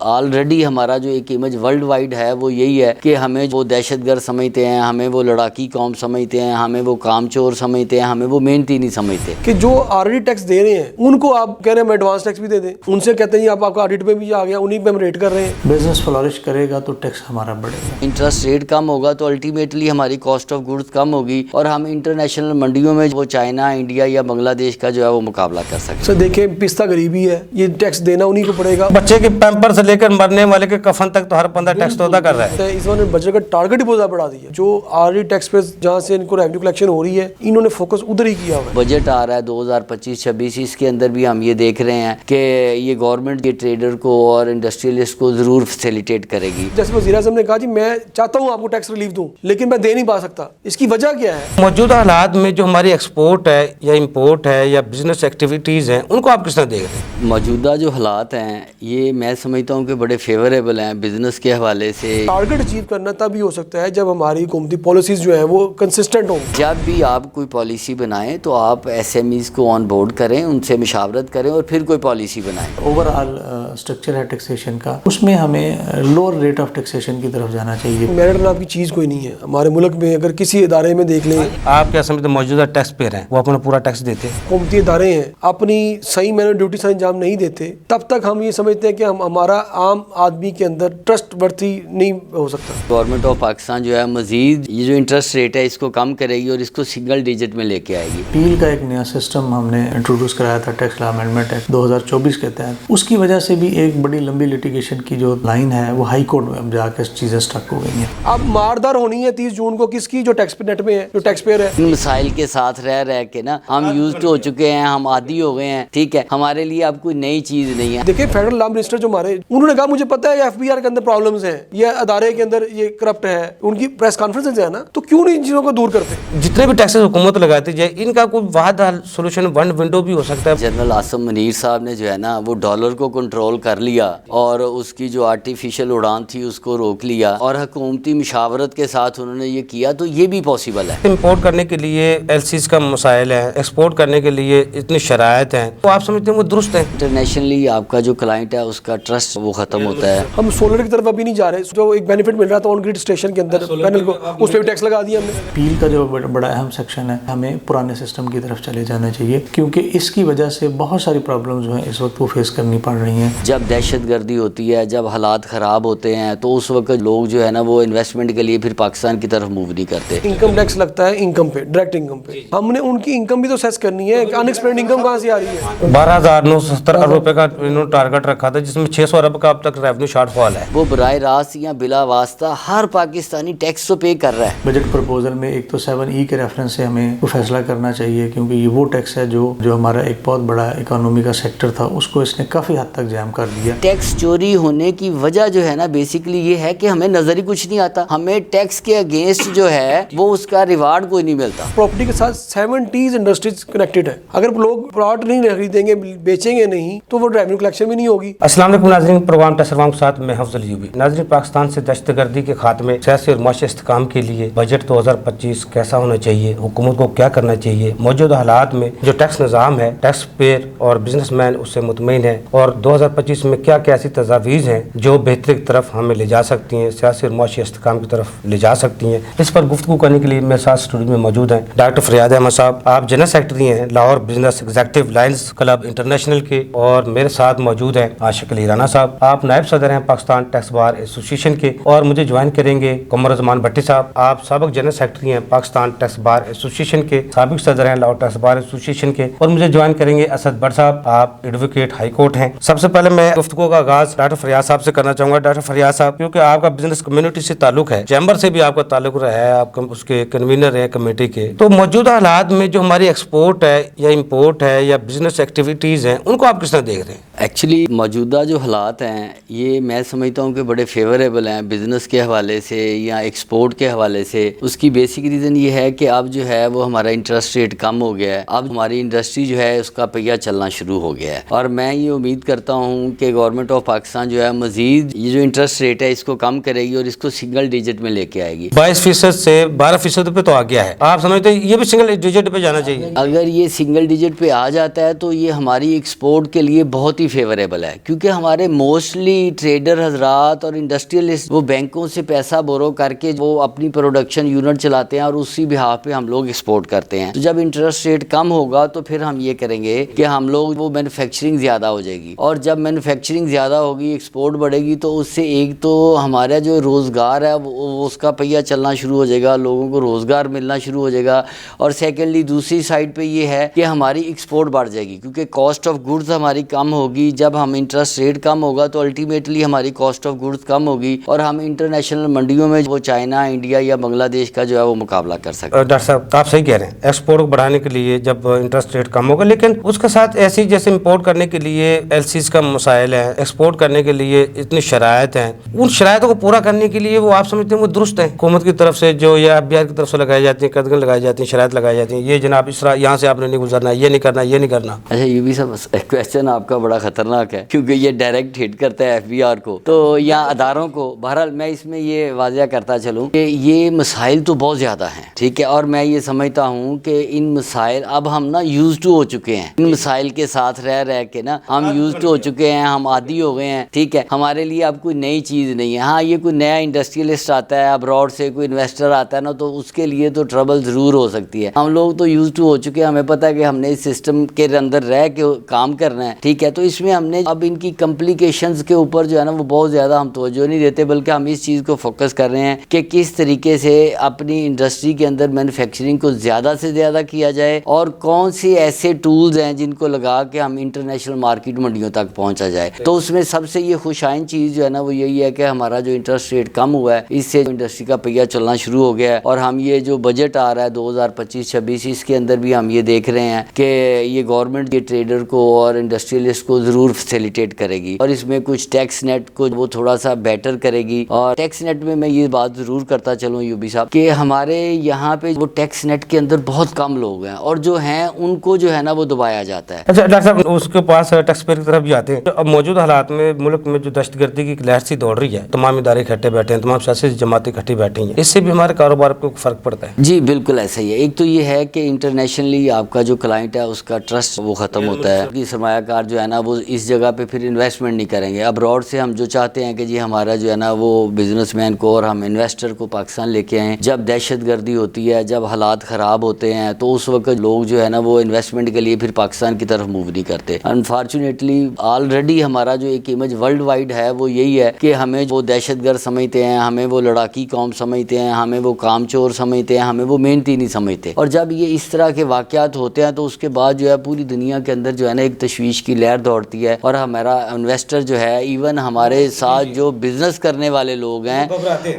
Already ہمارا جو ایک امیج ورلڈ وائڈ ہے وہ یہی ہے کہ ہمیں وہ دہشت گرد سمجھتے ہیں, ہمیں وہ لڑاکی قوم سمجھتے ہیں, ہمیں وہ کام چور سمجھتے ہیں, ہمیں وہ محنتی نہیں سمجھتے. کہ جو آلریڈی ٹیکس دے رہے ہیں ان کو آپ کہہ رہے ہیں ہم ایڈوانس ٹیکس بھی دے دیں, ان سے کہتے ہیں آپ کا آڈٹ پہ بھی آ گیا, انہیں پہ ہم ریٹ کر رہے ہیں. بزنس فلورش کرے گا تو ٹیکس ہمارا بڑھے گا, انٹرسٹ ریٹ کم ہوگا تو الٹیمیٹلی ہماری کاسٹ آف گڈس کم ہوگی اور ہم انٹرنیشنل منڈیوں میں وہ چائنا, انڈیا یا بنگلہ دیش کا جو ہے وہ مقابلہ کر سکتے ہیں. سر دیکھیں پستہ غریبی ہے, یہ ٹیکس دینا انہیں کو پڑے گا. بچے کے پیمپر سے لے کر مرنے والے کے کفن تک تو ہر بندہ ٹیکس تو ادا کر رہا ہے. اس بار بجٹ کا ٹارگٹ ہی بہت زیادہ بڑھا دیا, جو آلریڈی ٹیکس پہ جہاں سے ان کو ریونیو کلیکشن ہو رہی ہے انہوں نے فوکس ادھر ہی کیا ہوا ہے. بجٹ آ رہا ہے 2025-26, اس کے اندر بھی ہم یہ دیکھ رہے ہیں کہ یہ گورنمنٹ یہ ٹریڈر کو اور انڈسٹریلسٹ کو ضرور فیسیلیٹیٹ کرے گی. جیسے وزیر اعظم نے کہا جی میں چاہتا ہوں آپ کو ٹیکس ریلیف دوں لیکن میں دے نہیں پا سکتا, اس کی وجہ کیا ہے؟ موجودہ حالات میں جو ہماری ایکسپورٹ ہے یا امپورٹ ہے یا بزنس ایکٹیویٹیز ہیں ان کو آپ کس طرح دیکھ رہے ہیں؟ موجودہ جو حالات ہیں یہ میں سمجھتا ہوں کہ بڑے فیوریبل ہیں بزنس کے حوالے سے. ٹارگٹ اچیو کرنا تب ہی ہو سکتا ہے جب ہماری حکومتی پالیسیز جو ہیں وہ کنسسٹنٹ ہوں. جب بھی آپ کوئی پالیسی بنائیں تو آپ ایس ایم ایز کو آن بورڈ کریں, ان سے مشاورت کریں اور پھر کوئی پالیسی بنائیں. اوور آل اسٹرکچر ہے ٹیکسیشن کا, اس میں ہمیں لوور ریٹ آف ٹیکسیشن کی طرف جانا چاہیے. میرٹ نام کی چیز کوئی نہیں ہے ہمارے ملک میں. اگر کسی ادارے میں دیکھ لیں, آپ کیا سمجھتے ہیں موجودہ ٹیکس پیئر ہیں وہ اپنا پورا ٹیکس دیتے ہیں؟ حکومتی ادارے ہیں اپنی صحیح میں ڈیوٹی سے انجام نہیں دیتے, تب تک ہم یہ سمجھتے ہیں کہ ہمارا عام آدمی کے اندر ٹرسٹ ورتھی نہیں ہو سکتا. گورنمنٹ آف پاکستان جو ہے مزید یہ جو انٹرسٹ ریٹ ہے اس کو کم کرے گی اور اس کو سنگل ڈیجٹ میں لے کے آئے گی. اپیل کا ایک نیا سسٹم ہم نے انٹروڈیوس کرایا تھا ٹیکس لا امینڈمنٹ ایکٹ 2024 کے تحت. اس کی وجہ سے بھی ایک بڑی لمبی لٹیگیشن کی جو لائن ہے وہ ہائی کورٹ میں جا کے چیزیں سٹک ہو گئی ہیں. اب ماردار ہونی ہے 30 جون کو کس کی؟ جو ٹیکس نیٹ میں ہے, جو ٹیکس پیئر ہے. ان مسائل کے ساتھ رہ کے نا ہم یوزڈ ہو چکے ہیں, ہم عادی ہو گئے ہیں. ٹھیک ہے, ہمارے لیے اب کوئی نئی چیز نہیں ہے. دیکھیں فیڈرل لا منسٹر جو ہمارے, انہوں نے کہا مجھے پتا ہے ایف بی آر کے اندر پرابلمز ہیں, یہ ادارے کے اندر یہ کرپٹ ہے, ان کی پریس کانفرنس ہے نا, تو کیوں نہیں ان چیزوں کو دور کرتے؟ جتنے بھی ٹیکسز حکومت لگاتی جائے ان کا کوئی واحد حل سولوشن ون ونڈو بھی ہو سکتا ہے. جنرل عاصم منیر صاحب نے جو ہے نا وہ ڈالر کو کنٹرول کر لیا اور اس کی جو آرٹیفیشل اڑان تھی اس کو روک لیا اور حکومتی مشاورت کے ساتھ انہوں نے یہ کیا, تو یہ بھی پاسبل ہے. امپورٹ کرنے کے لیے ایل سیز کا مسائل ہے, ایکسپورٹ کرنے کے لیے اتنی شرائط ہیں, تو آپ سمجھتے ہیں وہ درست ہیں؟ انٹرنیشنلی آپ کا جو کلائنٹ ہے اس کا ٹرسٹ وہ ختم ہوتا ہے. ہم سولر کی طرف ابھی نہیں جا رہے, جو ایک بینیفٹ مل رہا تھا آن گریڈ اسٹیشن کے اندر پینل کو, اس پہ بھی ٹیکس لگا دیا ہم نے. اپیل کا جو بڑا اہم سیکشن ہے, ہمیں پرانے سسٹم کی طرف چلے جانا چاہیے کیونکہ اس کی وجہ سے بہت ساری پرابلمز ہیں اس وقت وہ فیس کرنی پڑ رہی ہیں. جب دہشت گردی ہوتی ہے, جب حالات خراب ہوتے ہیں, تو اس وقت لوگ جو ہے نا وہ انویسٹمنٹ کے لیے پھر پاکستان کی طرف موو نہیں کرتے. انکم ٹیکس لگتا ہے انکم پہ, ڈائریکٹ انکم پہ. ہم نے ان کی انکم بھی تو سیس کرنی ہے, ان ایکسپیکٹڈ انکم کہاں سے آ رہی ہے؟ 12,970 ارب روپے کا انہوں نے ٹارگٹ رکھا تھا جس میں 600 ارب کا اب تک ریونیو شارٹ فال ہے. وہ براہ راست یا بلا واسطہ ہر پاکستانی ٹیکس تو پے کر رہا ہے. بجٹ پرپوزل میں ایک تو 7E کے ریفرنس سے ہمیں کوئی فیصلہ کرنا چاہیے کیونکہ یہ وہ ٹیکس ہے جو ہمارا ایک بہت بڑا اکانومی کا سیکٹر تھا, اس کو اس نے کافی حد تک جام کر دیا. ٹیکس چوری ہونے کی وجہ جو ہے نا بیسیکلی یہ ہے کہ ہمیں نظر ہی کچھ نہیں آتا, ہمیں ٹیکس کے اگینسٹ جو ہے وہ اس کا ریوارڈ کوئی نہیں ملتا. پراپرٹی کے ساتھ 70s انڈسٹریز کنیکٹڈ ہے, اگر لوگ پلاٹ نہیں خریدیں گے, بیچیں گے نہیں, تو وہ ریونیو کلیکشن بھی نہیں ہوگی. السلام علیکم ناظرین, پروگرام ٹیسروام کے ساتھ میں حفظ الایوبی. ناظرین, پاکستان سے دہشت گردی کے خاتمے, سیاسی اور معاشی استحکام کے لیے بجٹ 2025 کیسا ہونا چاہیے, حکومت کو کیا کرنا چاہیے, موجودہ حالات میں جو ٹیکس نظام ہے, ٹیکس پیئر اور بزنس مین اس سے مطمئن ہے, اور 2025 میں کیا کیا ایسی تجاویز ہیں جو بہتری کی طرف ہمیں لے جا سکتی ہیں, سیاسی اور معاشی استحکام کی طرف لے جا سکتی ہیں. اس پر گفتگو کرنے کے لیے میرے ساتھ اسٹوڈیو میں موجود ہیں ڈاکٹر فریاد احمد صاحب. آپ جنرل سیکرٹری ہیں Lahore business executive lines club international کے, اور میرے ساتھ موجود ہیں عاشق علی رانا صاحب. آپ نائب صدر ہیں پاکستان ٹیکس بار ایسوسیشن کے, اور مجھے جوائن کریں گے قمر رضمان بھٹی صاحب. آپ سابق جنرل سیکرٹری ہیں پاکستان ٹیکس بار ایسوسیشن کے, سابق صدر ہیں لاہور ٹیکس بار ایسوسیشن کے, اور مجھے جوائن کریں گے اسد بٹ صاحب. آپ ایڈوکیٹ ہائی کورٹ ہیں. سب سے پہلے میں گفتگو کا آغاز ڈاکٹر فریاد صاحب سے کرنا چاہوں گا. ڈاکٹر فریاد صاحب, کیونکہ آپ کا بزنس کمیونٹی سے تعلق ہے, چیمبر سے بھی آپ کا تعلق رہا ہے, آپ اس کے کنوینر ہیں کمیٹی کے, تو موجودہ حالات میں جو ہماری ایکسپورٹ ہے یا امپورٹ ہے یا بزنس ایکٹیویٹیز ہیں ان کو آپ کس طرح دیکھ رہے ہیں؟ ایکچولی موجودہ جو حالات ہیں یہ میں سمجھتا ہوں کہ بڑے فیوریبل ہیں بزنس کے حوالے سے یا ایکسپورٹ کے حوالے سے. اس کی بیسک ریزن یہ ہے کہ اب جو ہے وہ ہمارا انٹرسٹ ریٹ کم ہو گیا ہے, اب ہماری انڈسٹری جو ہے اس کا پہیہ چلنا شروع ہو گیا ہے, اور میں یہ امید کرتا ہوں ہوں کہ گورنمنٹ آف پاکستان جو ہے مزید یہ جو انٹرسٹ ریٹ ہے اس کو کم کرے گی اور اس کو سنگل ڈیجٹ میں لے کے آئے گی. 22% سے 12% پہ تو آ گیا ہے. آپ سمجھتے ہیں یہ بھی سنگل ڈیجٹ پہ جانا چاہیے؟ اگر یہ سنگل ڈیجٹ پہ آ جاتا ہے تو یہ ہماری ایکسپورٹ کے لیے بہت ہی فیوریبل ہے, کیونکہ ہمارے موسٹلی ٹریڈر حضرات اور انڈسٹریلسٹ وہ بینکوں سے پیسہ بورو کر کے وہ اپنی پروڈکشن یونٹ چلاتے ہیں اور اسی بہاف پہ ہم لوگ ایکسپورٹ کرتے ہیں. تو جب انٹرسٹ ریٹ کم ہوگا تو پھر ہم یہ کریں گے کہ ہم لوگ وہ مینوفیکچرنگ زیادہ ہو جائے گی, اور جب مینوفیکچرنگ زیادہ ہوگی ایکسپورٹ بڑھے گی تو اس سے ایک تو ہمارا جو روزگار ہے وہ اس کا پہیہ چلنا شروع ہو جائے گا, لوگوں کو روزگار ملنا شروع ہو جائے گا, اور سیکنڈلی دوسری سائڈ پہ یہ ہے کہ ہماری ایکسپورٹ بڑھ جائے گی کیونکہ کاسٹ آف گڈز ہماری کم ہوگی. جب ہم انٹرسٹ ریٹ کم ہوگا تو الٹیمیٹلی ہماری کاسٹ آف گڈز کم ہوگی اور ہم انٹرنیشنل منڈیوں میں وہ چائنا, انڈیا یا بنگلہ دیش کا جو ہے وہ مقابلہ کر سکتے ہیں. ڈاکٹر صاحب آپ صحیح کہہ رہے ہیں, ایکسپورٹ کو بڑھانے کے لیے جب انٹرسٹ ریٹ کم ہوگا, لیکن اس کے ساتھ ایسی جیسے امپورٹ کرنے کے لیے ایل سیز کا مسائل ہے, ایکسپورٹ کرنے کے لیے اتنی شرائط ہیں, ان شرائطوں کو پورا کرنے کے لیے وہ آپ سمجھتے ہیں وہ درست ہیں حکومت کی طرف سے جو یا FBR کی طرف سے لگائی جاتی ہیں, قدغن لگائی جاتی ہیں, شرائط لگائی جاتی ہیں, یہ جناب اس طرح یہاں سے آپ نے نہیں گزرنا, یہ نہیں کرنا, یہ نہیں کرنا؟ اچھا یہ بھی سب کویشچن آپ کا بڑا خطرناک ہے کیونکہ یہ ڈائریکٹ ہٹ کرتا ہے FBR کو تو یا اداروں کو. بہرحال میں اس میں یہ واضح کرتا چلوں کہ یہ مسائل تو بہت زیادہ ہیں, ٹھیک ہے, اور میں یہ سمجھتا ہوں کہ ان مسائل اب ہم نا یوز ٹو ہو چکے ہیں, ان مسائل کے ساتھ رہ کے نا ہم یوز ٹو ہو چکے ہیں, ہم عادی ہو گئے ہیں, ٹھیک ہے. ہمارے لیے اب کوئی نئی چیز نہیں ہے. ہاں یہ کوئی نیا انڈسٹریلسٹ آتا ہے ابراڈ سے, کوئی انویسٹر آتا ہے نا, تو اس کے لیے تو ٹربل ضرور ہو سکتی ہے. ہم لوگ تو یوز ٹو ہو چکے ہیں, ہمیں پتہ ہے کہ ہم نے اس سسٹم کے اندر رہ کے کام کرنا ہے, ٹھیک ہے. تو اس میں ہم نے اب ان کی کمپلیکیشنز کے اوپر جو ہے نا وہ بہت زیادہ ہم توجہ نہیں دیتے, بلکہ ہم اس چیز کو فوکس کر رہے ہیں کہ کس طریقے سے اپنی انڈسٹری کے اندر مینوفیکچرنگ کو زیادہ سے زیادہ کیا جائے, اور کون سے ایسے ٹولز ہیں جن کو لگا کے ہم انٹرنیشنل مارکیٹ منڈیوں تک پہنچا جائے. تو اس میں سب سے یہ خوش آئند چیز جو ہے نا وہ یہی ہے کہ ہمارا جو انٹرسٹ ریٹ کم ہوا ہے اس سے انڈسٹری کا پہیہ چلنا شروع ہو گیا ہے, اور ہم یہ جو بجٹ آ رہا ہے 2025-26 اس کے اندر بھی ہم یہ دیکھ رہے ہیں کہ یہ گورنمنٹ یہ ٹریڈر کو اور انڈسٹریلسٹ کو ضرور فیسیلیٹیٹ کرے گی, اور اس میں کچھ ٹیکس نیٹ کو وہ تھوڑا سا بیٹر کرے گی. اور ٹیکس نیٹ میں یہ بات ضرور کرتا چلوں یوبی صاحب کہ ہمارے یہاں پہ وہ ٹیکس نیٹ کے اندر بہت کم لوگ ہیں, اور جو ہیں ان کو جو ہے نا وہ دبایا جاتا ہے. اچھا ڈاکٹر صاحب اس کے پاس ٹیکس پیئر کی طرف بھی آتے ہیں. اب موجودہ حالات میں ملک میں جو دہشت گردی کی لہر سی دوڑ رہی ہے, تمام ادارے اکٹھے بیٹھے ہیں, تمام سیاسی جماعتیں اکٹھی بیٹھی ہیں, اس سے بھی ہمارے کاروبار پہ فرق پڑتا ہے؟ جی بالکل ایسا ہی ہے. ایک تو یہ ہے کہ انٹرنیشنلی آپ کا جو کلائنٹ ہے اس کا ٹرسٹ وہ ختم ہوتا ہے, کہ سرمایہ کار جو ہے نا وہ اس جگہ پہ پھر انویسٹمنٹ نہیں کریں گے. ابراڈ سے ہم جو چاہتے ہیں کہ جی ہمارا جو ہے نا وہ بزنس مین کو اور ہم انویسٹر کو پاکستان لے کے آئیں, جب دہشت گردی ہوتی ہے, جب حالات خراب ہوتے ہیں تو اس وقت لوگ جو ہے نا وہ انویسٹمنٹ کے لیے پھر پاکستان کی طرف موو نہیں کرتے. انفارچونیٹلی آلریڈی ہمارا جو ایک امیج ورلڈ وائڈ ہے وہ یہی ہے کہ ہمیں وہ دہشت گرد سمجھتے ہیں, ہمیں وہ لڑاکی قوم سمجھتے ہیں, ہمیں وہ کام چور سمجھتے ہیں, ہمیں وہ محنتی نہیں سمجھتے. اور جب یہ اس طرح کے واقعات ہوتے ہیں تو اس کے بعد جو ہے پوری دنیا کے اندر جو ہے نا ایک تشویش کی لہر دوڑتی ہے, اور ہمارا انویسٹر جو ہے ایون ہمارے ساتھ جو بزنس کرنے والے لوگ ہیں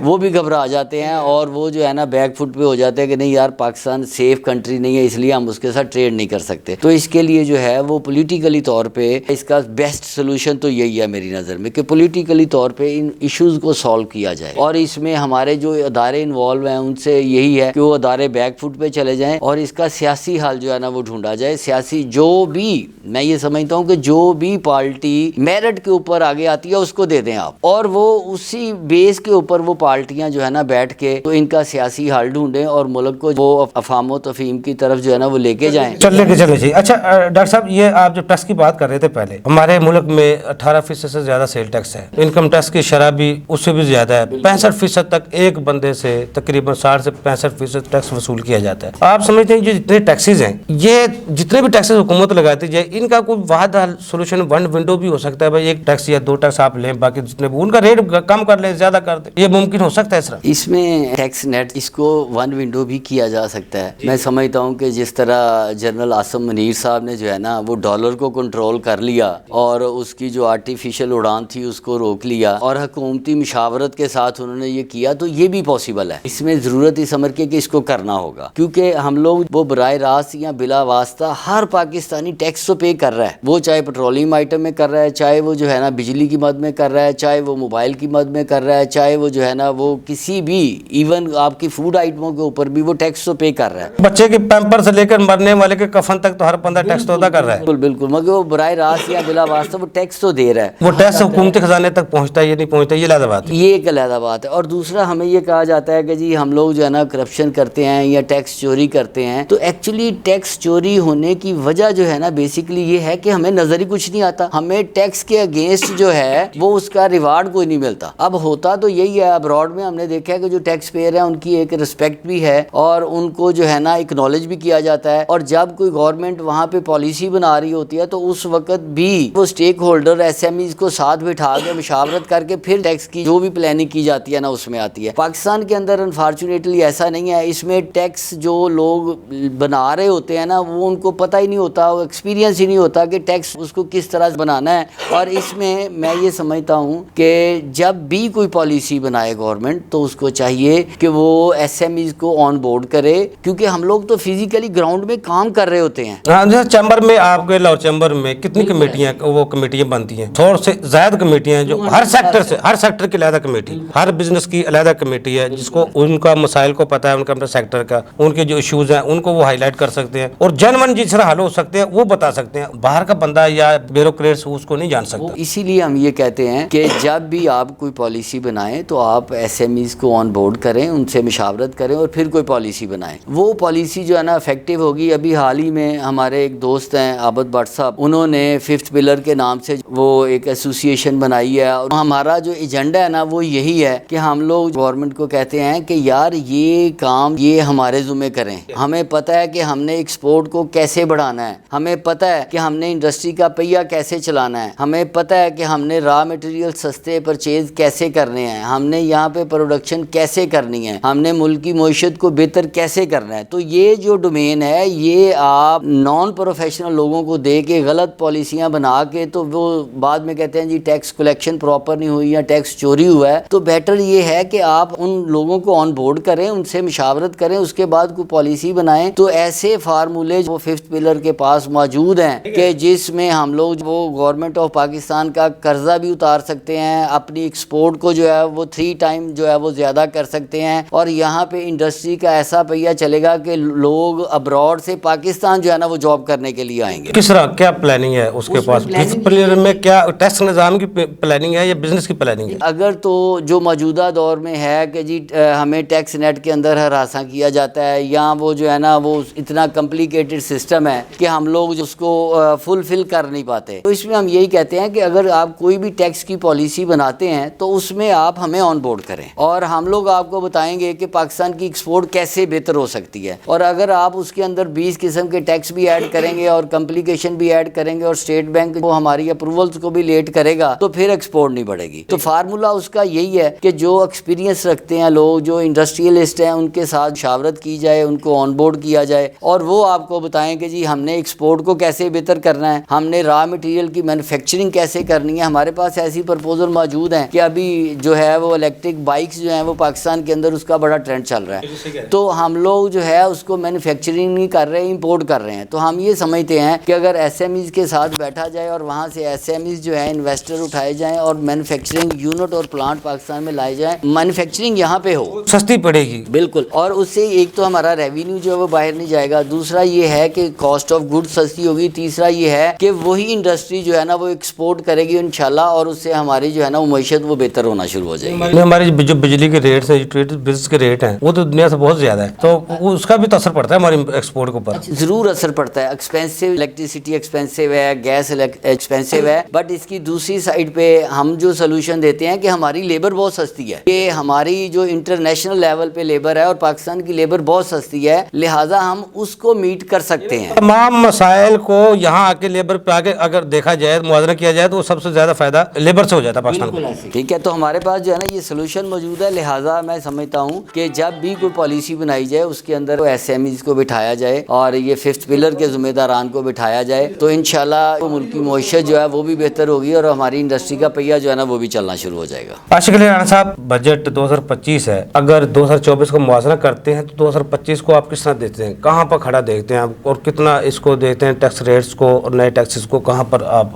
وہ بھی گھبرا جاتے ہیں, اور وہ جو ہے نا بیک فٹ پہ ہو جاتے ہیں کہ نہیں یار پاکستان سیف کنٹری نہیں ہے, اس لیے ہم اس کے ساتھ ٹریڈ نہیں کر سکتے. تو اس کے لیے جو ہے وہ پولیٹیکلی طور پہ اس کا بیسٹ سلوشن تو یہی ہے میری نظر میں کہ پولیٹیکلی طور پہ ان ایشوز کو سالو کیا جائے, اور اس میں ہمارے جو ادارے انوالو ہیں ان سے یہی ہے کہ وہ ادارے بیک فٹ پہ چلے جائیں اور اس کا سیاسی حل جو ہے نا وہ ڈھونڈا جائے. سیاسی جو بھی میں یہ سمجھتا ہوں کہ جو بھی پارٹی میرٹ کے اوپر آگے آتی ہے اس کو دے دیں آپ, اور وہ اسی بیس کے اوپر وہ پارٹیاں جو ہے نا بیٹھ کے تو ان کا سیاسی حل ڈھونڈیں اور ملک کو وہ افہام و تفہیم کی طرف جو ہے نا وہ لے کے جائیں. چلنے کے چلے جی. اچھا ڈاکٹر صاحب یہ آپ جو ٹیکس کی بات کر رہے تھے پہلے, ہمارے ملک میں 18% سے زیادہ سیل ٹیکس ہے, انکم ٹیکس کی شرح بھی اس سے بھی زیادہ ہے, 65% تک ایک بندے سے تقریباً 60 سے 65% ٹیکس وصول کیا جاتا ہے. آپ سمجھتے ہیں جو جتنے ٹیکسز ہیں, یہ جتنے بھی ٹیکسز حکومت لگاتی جائے, ان کا کوئی واحد سولوشن ون ونڈو بھی ہو سکتا ہے, بھائی ایک ٹیکس یا 2 ٹیکس آپ لیں, باقی جتنے بھی ان کا ریٹ کم کر لیں, زیادہ کر دیں, یہ ممکن ہو سکتا ہے اس طرح؟ اس میں ٹیکس نیٹ اس کو ون ونڈو بھی کیا جا سکتا ہے. میں سمجھتا ہوں کہ جس طرح جنرل عاصم منیر صاحب نے جو ہے نا وہ ڈالر کو کنٹرول کر لیا اور اس کی جو آرٹیفیشل اڑان تھی اس کو روک لیا, اور حکومتی مشاورت کے ساتھ انہوں نے یہ کیا, تو یہ بھی پاسبل ہے. اس میں ضرورت اس امر کی کہ اس کو کرنا ہوگا, کیونکہ ہم لوگ وہ براہ راست یا بلا واسطہ ہر پاکستانی ٹیکس تو پے کر رہا ہے, وہ چاہے پیٹرولیم آئٹم میں کر رہا ہے, چاہے وہ جو ہے نا بجلی کی مد میں کر رہا ہے, چاہے وہ موبائل کی مد میں کر رہا ہے, چاہے وہ جو ہے نا وہ کسی بھی ایون آپ کی فوڈ آئٹموں کے اوپر بھی وہ ٹیکس تو پے کر رہا ہے. بچے کے پیمپر سے لے کر مرنے والے کے کفن تک تو ہر بندہ ٹیکس تو ادا کر رہا ہے. بالکل بالکل, مگر وہ براہ راست یا بلا واسطہ रास्ता, वो टैक्स तो दे रहा है, वो टैक्स हुकूमती खजाने तक पहुंचता है या नहीं पहुंचता, ये अलग बात है। ये एक अलग बात है। और दूसरा हमें ये कहा जाता है कि जी हम लोग जो है ना करप्शन करते हैं या टैक्स चोरी करते हैं, तो एक्चुअली टैक्स चोरी होने की वजह जो है ना बेसिकली ये है कि हमें नजर ही कुछ नहीं आता, हमें टैक्स के अगेंस्ट जो है वो उसका रिवार्ड कोई नहीं मिलता। अब होता तो यही है, अब्रॉड में हमने देखा है कि जो टैक्स पेयर है उनकी एक रिस्पेक्ट भी है और उनको जो है ना एक्नॉलेज भी किया जाता है, और जब कोई गवर्नमेंट वहाँ पे पॉलिसी बना रही होती है तो उस वक्त भी वो स्टेक होल्डर SMEs को साथ बिठा के मुशावरत करके फिर टैक्स की जो भी प्लानिंग की जाती है ना उसमें आती है। पाकिस्तान के अंदर अनफॉर्चुनेटली ऐसा नहीं है, इसमें टैक्स जो लोग बना रहे होते हैं ना वो उनको पता ही नहीं होता, वो एक्सपीरियंस ही नहीं होता कि टैक्स उसको किस तरह से बनाना है। और इसमें मैं ये समझता हूँ कि जब भी कोई पॉलिसी बनाए गवर्नमेंट तो उसको चाहिए कि वो SMEs को ऑन बोर्ड करे, क्योंकि हम लोग तो फिजिकली ग्राउंड में काम कर रहे होते हैं। हाँ, जैसे चैम्बर में आपके लाहौर चैम्बर में कितनी कमेटियाँ वो कमेटियाँ बनती हैं, 100 से ज्यादा कमेटियाँ हैं जो हर सेक्टर से, हर सेक्टर की अलग कमेटी, हर बिजनेस की अलग कमेटी है जिसको उनका मसाइल को पता है, उनका अपने सेक्टर का, उनके जो इश्यूज हैं उनको वो हाईलाइट कर सकते हैं और जनमन जिस तरह हल हो सकते हैं वो बता सकते हैं। बाहर का बंदा या ब्यूरोक्रेट्स उसको नहीं जान सकता। इसीलिए हम ये कहते हैं कि जब भी आप कोई पॉलिसी बनाएं तो आप SMEs को ऑन बोर्ड करें, उनसे मुशावरत करें और फिर कोई पॉलिसी बनाएं। वो पॉलिसी जो है ना इफेक्टिव होगी। अभी हाल ही में हमारे एक दोस्त हैं आबद भट्ट साहब, उन्होंने 5th पिलर के नाम से वो एक एसोसिएशन बनाई है और हमारा जो एजेंडा है ना वो यही है कि हम लोग गवर्नमेंट को कहते हैं कि यार ये काम ये हमारे ज़ुम्मे करें। हमें पता है कि हमने एक्सपोर्ट को कैसे बढ़ाना है, हमें पता है कि हमने इंडस्ट्री का पहिया कैसे चलाना है, हमें पता है कि हमने रॉ मटेरियल सस्ते परचेज कैसे करने हैं, हमने यहाँ पे प्रोडक्शन कैसे करनी है, हमने मुल्क की मईशत को बेहतर कैसे करना है। तो ये जो डोमेन है ये आप नॉन प्रोफेशनल लोगों को दे के गलत पॉलिसियाँ बना के तो वो बाद में कहते हैं जी टैक्स कलेक्शन प्रॉपर नहीं हुई या टैक्स चोरी हुआ है। तो बेटर ये है कि आप उन लोगों को ऑन बोर्ड करें, उनसे मुशावरत करें, उसके बाद कोई पॉलिसी बनाएं। तो ऐसे फार्मूले वो 5th पिलर के पास मौजूद हैं कि जिसमें हम लोग वो गवर्नमेंट ऑफ पाकिस्तान का कर्जा भी उतार सकते हैं, अपनी एक्सपोर्ट को जो है वो 3 टाइम जो है वो ज़्यादा कर सकते हैं और यहाँ पे इंडस्ट्री का ऐसा पहिया चलेगा कि लोग अब्रॉड से पाकिस्तान जो है ना वो जॉब करने के लिए आएंगे। किस तरह क्या प्लानिंग है उसके पास? 5th पिलर में क्या टैक्स निज़ाम की प्लानिंग है या बिजनेस की प्लानिंग है? अगर तो जो मौजूदा दौर में है कि जी हमें टैक्स नेट के अंदर हरासा किया जाता है या वो जो है ना वो इतना कॉम्प्लिकेटेड सिस्टम है कि हम लोग उसको फुलफिल कर नहीं पाते, तो इसमें हम यही कहते हैं कि अगर आप कोई भी टैक्स की पॉलिसी बनाते हैं तो उसमें आप हमें ऑन बोर्ड करें और हम लोग आपको बताएंगे कि पाकिस्तान की एक्सपोर्ट कैसे बेहतर हो सकती है। और अगर आप उसके अंदर 20 किस्म के टैक्स भी ऐड करेंगे और कॉम्प्लिकेशन भी ऐड करेंगे और स्टेट बैंक वो हमारी अप्रूवल्स को भी लेट करेगा तो फिर एक्सपोर्ट नहीं बढ़ेगी। तो फार्मूला उसका यही है कि जो एक्सपीरियंस रखते हैं लोग, जो इंडस्ट्रियलिस्ट हैं, उनके साथ मुशावरत की जाए, उनको ऑन बोर्ड किया जाए और वो आपको बताएं कि जी हमने एक्सपोर्ट को कैसे बेहतर करना है, हमने रॉ मटेरियल की मैन्युफैक्चरिंग कैसे करनी है। हमारे पास ऐसी प्रपोजल मौजूद हैं कि अभी जो है वो इलेक्ट्रिक बाइक्स जो हैं वो पाकिस्तान के अंदर उसका बड़ा ट्रेंड चल रहा है, तो हम लोग जो है उसको मैन्युफैक्चरिंग नहीं कर रहे, इंपोर्ट कर रहे हैं। तो हम ये समझते हैं कि अगर SMEs के साथ बैठा जाए और वहाँ से SMEs जो है इन्वेस्टर उठाए जाएँ और मैन्युफैक्चरिंग यूनिट और प्लांट पाकिस्तान में लाए जाएँ, मैन्युफैक्चरिंग यहाँ पे हो, सस्ती पड़ेगी बिल्कुल। और उससे एक तो हमारा रेवेन्यू जो है वो बाहर नहीं जाएगा, दूसरा ये है कि कॉस्ट ऑफ गुड्स सस्ती होगी, तीसरा ये है कि वही इंडस्ट्री जो है ना वो एक्सपोर्ट करेगी इंशाल्लाह और उससे हमारी जो है ना वो मईशत वो बेहतर होना शुरू हो जाएगी। हमारी जो बिजली के रेट है, बिजनेस के रेट हैं वो तो दुनिया से बहुत ज्यादा है, तो उसका भी तो असर पड़ता है हमारी एक्सपोर्ट के ऊपर। जरूर असर पड़ता है, एक्सपेंसिव इलेक्ट्रिसिटी एक्सपेंसिव है, गैस एक्सपेंसिव है, बट इसकी दूसरी साइड पे हम जो सोल्यूशन देते हैं कि हमारी लेबर बहुत सस्ती है, कि हमारी जो इंटरनेशनल लेवल पे लेबर है और पाकिस्तान की लेबर बहुत सस्ती है, लिहाजा हम उसको मीट कर सकते हैं। तमाम मसाइल को यहाँ आके लेबर पे आके अगर देखा जाए, मुआवजा किया जाए तो सबसे ज्यादा फायदा लेबर से हो जाता है पाकिस्तान को। ठीक है, तो हमारे पास जो है ना ये सोल्यूशन मौजूद है, लिहाजा मैं समझता हूँ कि जब भी कोई पॉलिसी बनाई जाए उसके अंदर SMEs को बिठाया जाए और ये 5th पिलर के जिम्मेदारान को बिठाया जाए तो इंशाल्लाह वो मुल्क की मईशत जो है वो भी बेहतर होगी और हमारी इंडस्ट्री का पहिया जो है ना वो भी चलना शुरू हो जाएगा। आशिक अली राणा साहब, बजट 2025 है, अगर 2024 को मुआवजा करते हैं तो 2025 को आप किस तरह देखते हैं, कहाँ पर खड़ा देखते हैं आप और कितना इसको देखते हैं, टैक्स रेट्स को और नए टैक्सेस को कहाँ पर आप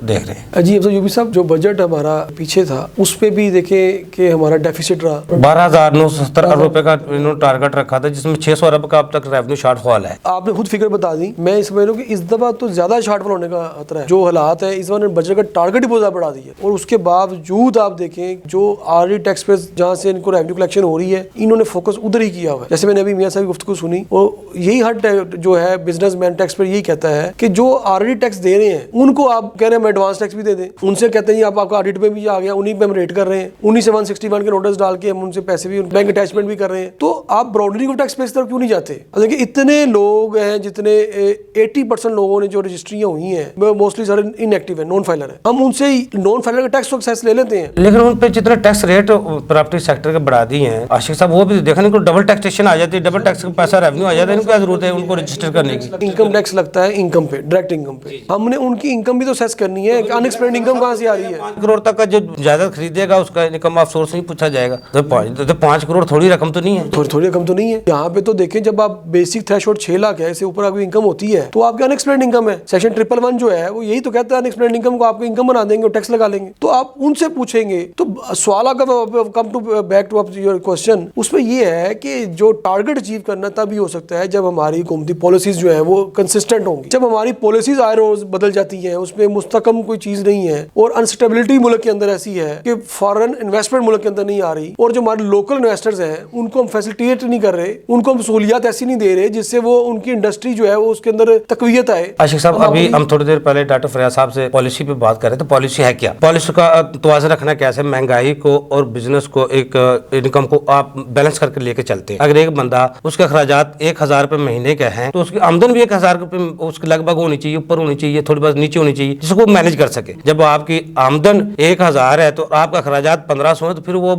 देख रहे हैं? जी अफजल यूबी साहब, जो बजट हमारा पीछे था उस पे भी देखें कि हमारा डेफिसिट रहा 12,970 अरब रुपए का इन्होंने टारगेट रखा था जिसमें 600 अरब का अब तक रेवेन्यू शॉर्टफॉल है। आपने खुद फिगर बता दी। मैं समझ रहा हूँ कि इस दफा तो ज्यादा शॉर्टफॉल होने का खतरा है। जो हालात है, इस बार बजट का टारगेट ही बहुत ज़्यादा बढ़ा दिया और उसके बावजूद आप देखें जो ऑलरेडी टैक्स पे जहाँ से इनको रेवेन्यू कलेक्शन हो रही है, इन्होंने फोकस उधर ही किया हुआ है। जैसे मैंने अभी मियां साहब की गुफ्तगू सुनी और यही हर जो है बिजनेसमैन टैक्स पे यही कहता है कि जो ऑलरेडी टैक्स दे रहे हैं उनको आप कह रहे हैं हम एडवांस टैक्स भी दे दें, उनसे कहते हैं आपका ऑडिट में भी आ गया, उन्हीं पे हम रेट कर रहे हैं, उन्हीं से 161 के नोटिस डाल के हम उनसे पैसे भी बैंक अटैचमेंट भी कर रहे हैं। तो आप ब्रॉडनिंग ऑफ टैक्स पे इस तरफ क्यों नहीं जाते? देखिए इतने लोग हैं, जितने 80% लोगों ने जो रजिस्ट्रियां हुई हैं मोस्टली सारे इनएक्टिव है, नॉन फाइलर है, हम उनसे नॉन फाइलर का टैक्स एक्सेस ले लेते हैं। लेकिन उन पे जितने टैक्स रेट प्रॉपर्टी सेक्टर के बढ़ा दिए हैं आशिक साहब, वो भी देखा नहीं, को डबल टैक्सेशन आ जाती है, डबल टैक्स का पैसा रेवेन्यू आ जाता है, इनको क्या जरूरत है उनको रजिस्टर करने की? इनकम टैक्स लगता है इनकम पे, डायरेक्ट इनकम पे, हमने उनकी इनकम भी तो सेस करनी है, अनएक्सपेक्टेड इनकम कहाँ से आ रही है? 5 करोड़ तक का जो जायदाद खरीदेगा उसका इनकम ऑफ सोर्स नहीं पूछा जाएगा, तो 5 करोड़ थोड़ी रकम तो नहीं है, थोड़ी रकम तो नहीं है। यहाँ पे तो देखें जब आप बेसिक थ्रेशोल्ड 6 लाख है, इससे ऊपर आपकी इनकम होती है तो आपकी अनएक्सपेक्टेड इनकम है। सेक्शन 111 जो है वो यही तो कहता है अनएक्सपेक्टेड इनकम को आपको इनकम बना देंगे और टैक्स लगा लेंगे। तो आप उनसे पूछेंगे तो सवाल का come to back to your question, उसमें ये है कि जो टारगेट अचीव करना तभी हो सकता है जब हमारी हुकूमती पॉलिसीज जो है वो कंसिस्टेंट होंगी। जब हमारी पॉलिसीज आए रोज बदल जाती हैं, उसमें मुस्तकम कोई चीज नहीं है और अनस्टेबिलिटी मुल्क के अंदर ऐसी है कि फॉरेन इन्वेस्टमेंट मुल्क के अंदर नहीं आ रही और जो हमारे लोकल इन्वेस्टर्स हैं उनको हम फैसिलिटेट नहीं कर रहे, उनको हम सहूलियात ऐसी नहीं दे रहे जिससे वो उनकी इंडस्ट्री जो है वो उसके अंदर तकवीयत आए। आशिक साहब अभी हम थोड़ी देर पहले डॉक्टर फरियाद साहब से पॉलिसी पे बात कर रहे थे, पॉलिसी है क्या? पॉलिसी का तवाज़ुन रखना कैसे महंगाई को और बिजनेस को एक इनकम को आप बैलेंस करके लेके चलते हैं। अगर एक बंदा उसके अखराजात 1000 रुपए महीने के हैं तो उसकी आमदन भी 1000 रुपए उसके लगभग होनी चाहिए, ऊपर होनी चाहिए, थोड़ी बहुत नीचे होनी चाहिए, जिसको मैनेज कर सके। जब आपकी आमदन 1000 है तो आपका अखराजात 1500 है तो फिर वो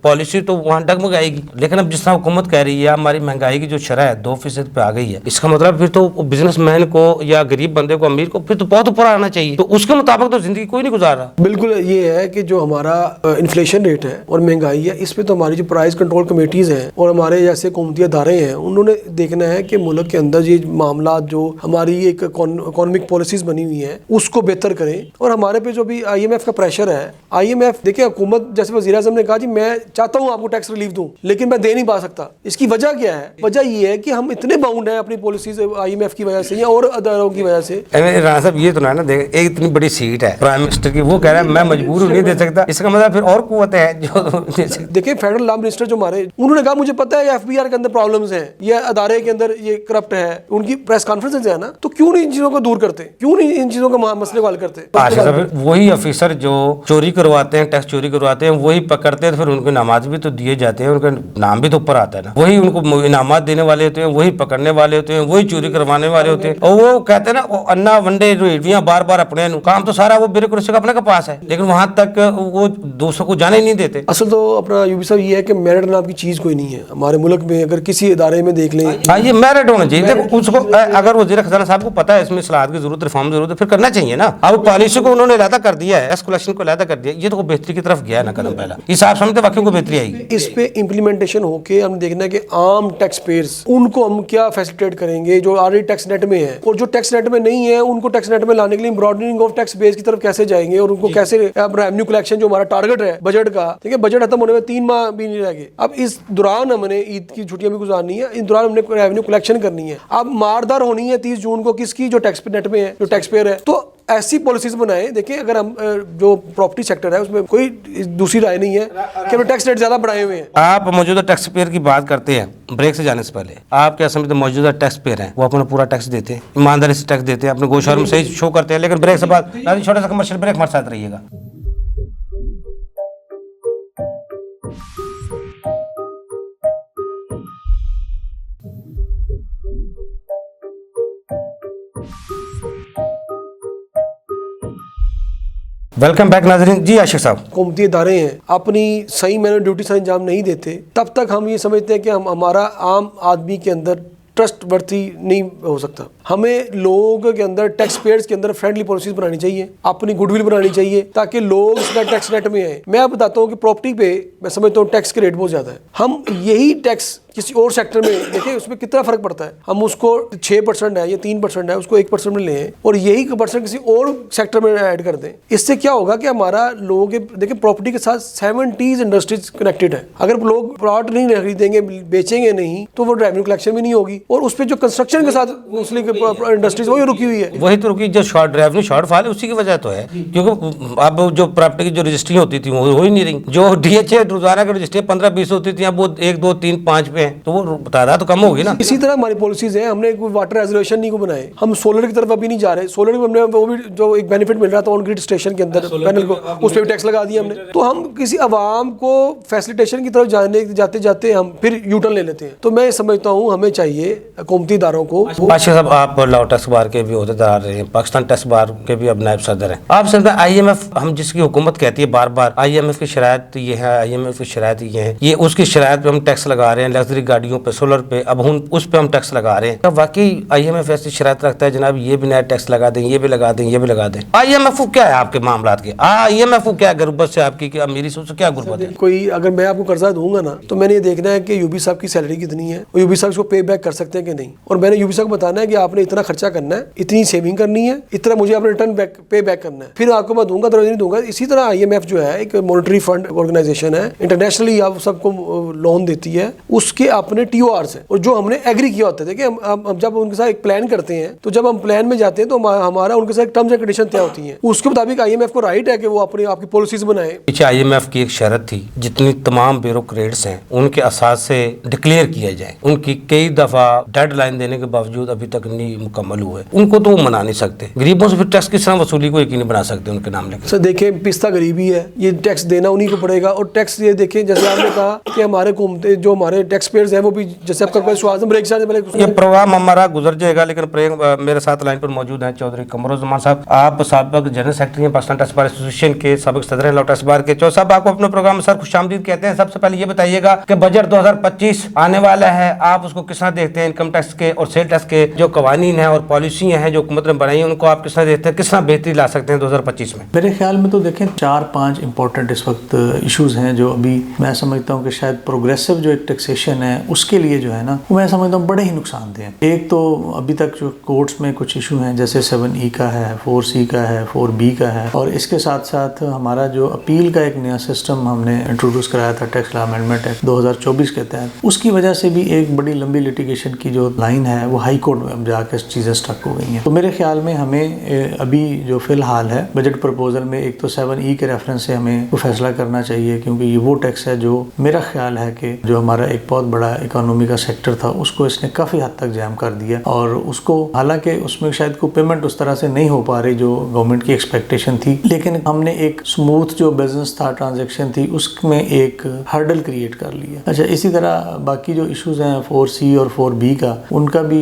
पॉलिसी तो वहाँ डगमगाएगी। लेकिन अब जिस तरह हुकूमत कह रही है हमारी महंगाई की जो शरह है 2% पे आ गई है, इसका मतलब फिर तो बिजनेसमैन को या गरीब बंदे को, अमीर को फिर तो बहुत ऊपर आना चाहिए, तो उसके मुताबिक तो जिंदगी कोई नहीं गुजार रहा। बिल्कुल ये है कि जो हमारा इन्फ्लेशन रेट है और महंगाई है, इस पे तो हमारी जो प्राइस कंट्रोल कमेटीज हैं और हमारे जैसे हुकूमती अदारे हैं उन्होंने देखना है कि मुल्क के अंदर ये मामला जो हमारी एक इकोनॉमिक पॉलिसीज बनी हुई हैं उसको बेहतर करें। और हमारे पे जो भी IMF का प्रेशर है, IMF देखिए हुकूमत जैसे वज़ीर आज़म ने कहा जी मैं चाहता हूँ आपको टैक्स रिलीफ दूं लेकिन मैं दे नहीं पा सकता। इसकी वजह क्या है? वजह ये है कि हम इतने बाउंड हैं अपनी पॉलिसीज IMF की वजह से या और अदारों की वजह से। राणा साहब ये तो ना देख, एक इतनी बड़ी सीट है प्राइम मिनिस्टर की, वो कह रहा है मैं मजबूर नहीं दे सकता, इसका मतलब फिर और कुव्वत है जो देखिए फेडरल लॉ मिनिस्टर जो हमारे, उन्होंने कहा मुझे पता है FBR के अंदर प्रॉब्लम्स हैं, ये अदारे के अंदर ये करप्ट है, उनकी प्रेस कॉन्फ्रेंस है ना, तो क्यों नहीं इन चीजों को दूर करते, क्यों नहीं इन चीजों का मसले को हल करते? वही ऑफिसर जो चोरी करवाते हैं, टैक्स चोरी करवाते हैं, वही पकड़ते हैं, फिर उनको इनामात भी तो दिए जाते हैं, उनका नाम भी तो ऊपर आता है ना, वही उनको इनामात देने वाले होते हैं, वही पकड़ने वाले होते हैं, वही चोरी करवाने वाले होते हैं। और वो कहते हैं ना अन्ना वनडे रेडियां बार बार अपने काम तो सारा वो ब्यूरोक्रेसी का अपने के पास है, लेकिन वहां तक वो दूसरों को जाने ही नहीं देते। असल तो अपना यूबी साहब ये है कि मेरिट नाम की चीज कोई नहीं है हमारे मुल्क में। अगर किसी इदारे में देख लें, हाँ ये मेरिट होना चाहिए, उसको अगर वज़ीर खजाना साहब को पता है इसमें सलाहत की जरूरत, रिफॉर्म की जरूरत है, फिर करना चाहिए ना। अब पॉलिसी को उन्होंने अलहदा कर दिया है, टैक्स कलेक्शन को अलहदा कर दिया, ये तो बेहतरी की तरफ गया है ना कदम पहला, इस आप समझते वाकई को बेहतरी आएगी। इस पे इम्प्लीमेंटेशन होके हमने देखना है कि आम टैक्स पेयर्स उनको हम क्या फैसिलिटेट करेंगे जो ऑलरेडी टैक्स नेट में है, और जो टैक्स नेट में नहीं है उनको टैक्स नेट में लाने के लिए ब्रॉडनिंग ऑफ टैक्स बेस की तरफ कैसे जाएंगे और उनको कैसे रेवेन्यू कलेक्शन जो हमारा टारगेट है बजट का, ठीक है, बजट खत्म होने में 3 माह भी नहीं रह गए। अब इस दौरान हमने ईद की छुट्टियां भी गुजारनी है, इस दौरान हमने रेवेन्यू कलेक्शन करनी है। अब मारदार होनी है 30 जून को किसकी? जो टैक्स नेट में है, जो टैक्स पेयर है। तो ऐसी पॉलिसीज बनाए। देखिए अगर हम जो प्रॉपर्टी सेक्टर है उसमें कोई दूसरी राय नहीं है कि हम टैक्स रेट ज्यादा बढ़ाए हुए हैं। आप मौजूदा टैक्स पेयर की बात करते हैं, ब्रेक से जाने से पहले आप क्या समझते हैं मौजूदा टैक्स पेयर हैं वो अपना पूरा टैक्स देते हैं, ईमानदारी से टैक्स देते हैं, अपने गोशर में सही शो करते हैं? लेकिन ब्रेक से बाद छोटा सा कमर्शियल ब्रेक, हमारे साथ रहिएगा। वेलकम बैक नाज़रीन। जी आशिक साहब, हुकूमती इदारे हैं अपनी सही मैंने ड्यूटी से अंजाम नहीं देते, तब तक हम ये समझते हैं कि हमारा आम आदमी के अंदर ट्रस्ट वर्ती नहीं हो सकता। हमें लोगों के अंदर, टैक्स पेयर्स के अंदर फ्रेंडली पॉलिसीज बनानी चाहिए, अपनी गुडविल बनानी चाहिए ताकि लोग इसका टैक्स नेट में आए। मैं आप बताता हूँ कि प्रॉपर्टी पे मैं समझता हूँ टैक्स के रेट बहुत ज़्यादा है। हम यही टैक्स किसी और सेक्टर में देखिए उसमें कितना फर्क पड़ता है। हम उसको 6% है या 3% है उसको 1% में लें और यही परसेंट किसी और सेक्टर में ऐड कर दें, इससे क्या होगा कि हमारा लोगों के देखिए प्रॉपर्टी के साथ 70 इंडस्ट्रीज कनेक्टेड है। अगर लोग प्लॉट नहीं खरीदेंगे बेचेंगे नहीं तो वो रेवेन्यू कलेक्शन भी नहीं होगी और उस पर जो कंस्ट्रक्शन के साथ मुस्लिम इंडस्ट्रीज वही रुकी हुई है। वही तो रुकी, जो शॉर्ट रेवेन्यू शॉर्टफॉल है उसी की वजह तो है, क्योंकि अब जो प्रॉपर्टी की जो रजिस्ट्री होती थी वो हो ही नहीं रही। जो DHA रोजाना की रजिस्ट्री 15-20 होती थी, अब वो 1, 2, 3, 5 पे है, तो वो तादाद तो कम होगी ना। इसी तरह हमारी पॉलिसीज है, हमने कोई वाटर रेजोल्यूशन नहीं को बनाए, हम सोलर की तरफ अभी नहीं जा रहे। सोलर को हमने वो भी जो एक बेनिफिट मिल रहा था ऑन ग्रिड स्टेशन के अंदर पैनल को, उस पर भी टैक्स लगा दिया हमने। तो हम किसी आवाम को फैसिलिटेशन की तरफ जाते जाते हम फिर यूटर्न ले लेते हैं। तो मैं समझता हूँ हमें चाहिए हुकूमती इदारों को। बादशाह साहब, आप लाहौर टैक्स बार के भी अहदेदार रहे हैं, पाकिस्तान टैक्स बार के भी अब नायब सदर हैं। आप समझते हैं IMF हम जिसकी हुकूमत कहती है बार बार IMF की शरायत ये है, IMF की शरायत ये है, ये उसकी शरायत पे हम टैक्स लगा रहे हैं, लग्जरी गाड़ियों पे, सोलर पे, अब हम उस पे हम टैक्स लगा रहे हैं। क्या वाकई IMF ऐसी शरायत रखता है जनाब ये भी नया टैक्स लगा दें, ये भी लगा दें, ये भी लगा दें? IMF को क्या है आपके मामला के? IMF को क्या गुर्बत से आपकी, कि मेरी सोच से क्या गुर्बत है? कोई अगर मैं आपको कर्जा दूंगा ना तो मैंने ये देखना है कि यूबी साहब की सैलरी कितनी है और यूबी साहब इसको पे बैक कर सकते हैं कि नहीं, और मैंने यूबी साहब को बताना है कि आपने इतना खर्चा करना है, इतनी सेविंग करनी है, इतना मुझे आपने रिटर्न बैक पे बैक करना है, फिर आपको मैं दूंगा तो नहीं दूंगा। इसी तरह IMF जो है एक मॉनेटरी फंड ऑर्गेनाइजेशन है, इंटरनेशनली आप सबको लोन देती है, उसके अपने TORs है और जो हमने एग्री किया होता है कि हम जब उनके साथ एक प्लान करते हैं तो जब हम प्लान में जाते हैं तो हमारा उनके साथ टर्म्स एंड कंडीशन तय होती हैं, उसके मुताबिक IMF को राइट है कि वो अपनी आपकी पॉलिसीज बनाए। पीछे IMF की एक शर्त थी जितनी तमाम ब्यूरोक्रेट्स हैं उनके असास से डिक्लेयर किया जाए, उनकी कई दफा डेडलाइन देने के बावजूद अभी तक नहीं मुकम्मल हुए, उनको तो वो मना नहीं सकते। गरीबों से फिर टैक्स किस तरह वसूली को यकीनी बना सकते उनके नाम लेकर? सर देखिए पिस्ता गरीबी है, ये टैक्स देना उन्हीं को पड़ेगा और टैक्स ये देखें जैसे आपने कहा कि हमारे जो हमारे टैक्स पेयर्स हैं वो भी जैसे आपका ये प्रोग्राम हमारा गुजर जाएगा, लेकिन मेरे साथ लाइन पर मौजूद हैं चौधरी कमरुज़्ज़मान साहब। आप साबिक जनरल सेक्रेटरी हैं पाकिस्तान टैक्स बार एसोसिएशन के, साबिक सदर हैं लाहौर टैक्स बार के। चौधरी साहब, आपको अपने प्रोग्राम में सर खुशामदीद कहते हैं। सबसे पहले ये बताइएगा कि बजट 2025 आने वाला है, आप उसको किस तरह देखते हैं? इनकम टैक्स के और सेल टैक्स के जो कवानीन हैं और पॉलिसी हैं जो हुकूमत ने बनाई है उनको आप किस तरह देखते हैं, किस तरह बेहतरी ला सकते हैं 2025 में? मेरे ख्याल में तो देखें 4-5 इंपॉर्टेंट इस वक्त इश्यूज हैं जो अभी मैं समझता हूँ कि शायद प्रोग्रेसिव जो एक टैक्सेशन है उसके लिए जो है ना वो मैं समझता हूँ बड़े ही नुकसानदेह हैं। एक तो अभी तक जो कोर्ट्स में कुछ इशू हैं जैसे 7E का है, 4C का है, 4B का है, और इसके साथ साथ हमारा जो अपील का एक नया सिस्टम हमने इंट्रोड्यूस कराया था टैक्स लॉ अमेंडमेंट एक्ट 2024 के तहत, उसकी वजह से भी एक बड़ी लंबी लिटिगेशन की जो लाइन है वो हाई कोर्ट में अब जाकर चीज़ें स्टक हो गई हैं। तो मेरे ख्याल में हमें अभी जो फिलहाल है बजट प्रपोजल में एक तो 7E के रेफरेंस से हमें वो फैसला करना चाहिए, क्योंकि ये वो टैक्स है जो मेरा ख्याल है कि जो हमारा एक बहुत बड़ा इकोनॉमी का सेक्टर था उसको इसने काफ़ी हद तक जैम कर दिया, और उसको हालांकि उसमें शायद कोई पेमेंट उस तरह से नहीं हो पा रही जो गवर्नमेंट की एक्सपेक्टेशन थी, लेकिन हमने एक स्मूथ जो बिजनेस था, ट्रांजैक्शन थी, उसमें एक हर्डल क्रिएट कर लिया। अच्छा, इसी तरह बाकी जो इश्यूज हैं 4C और 4B का, उनका भी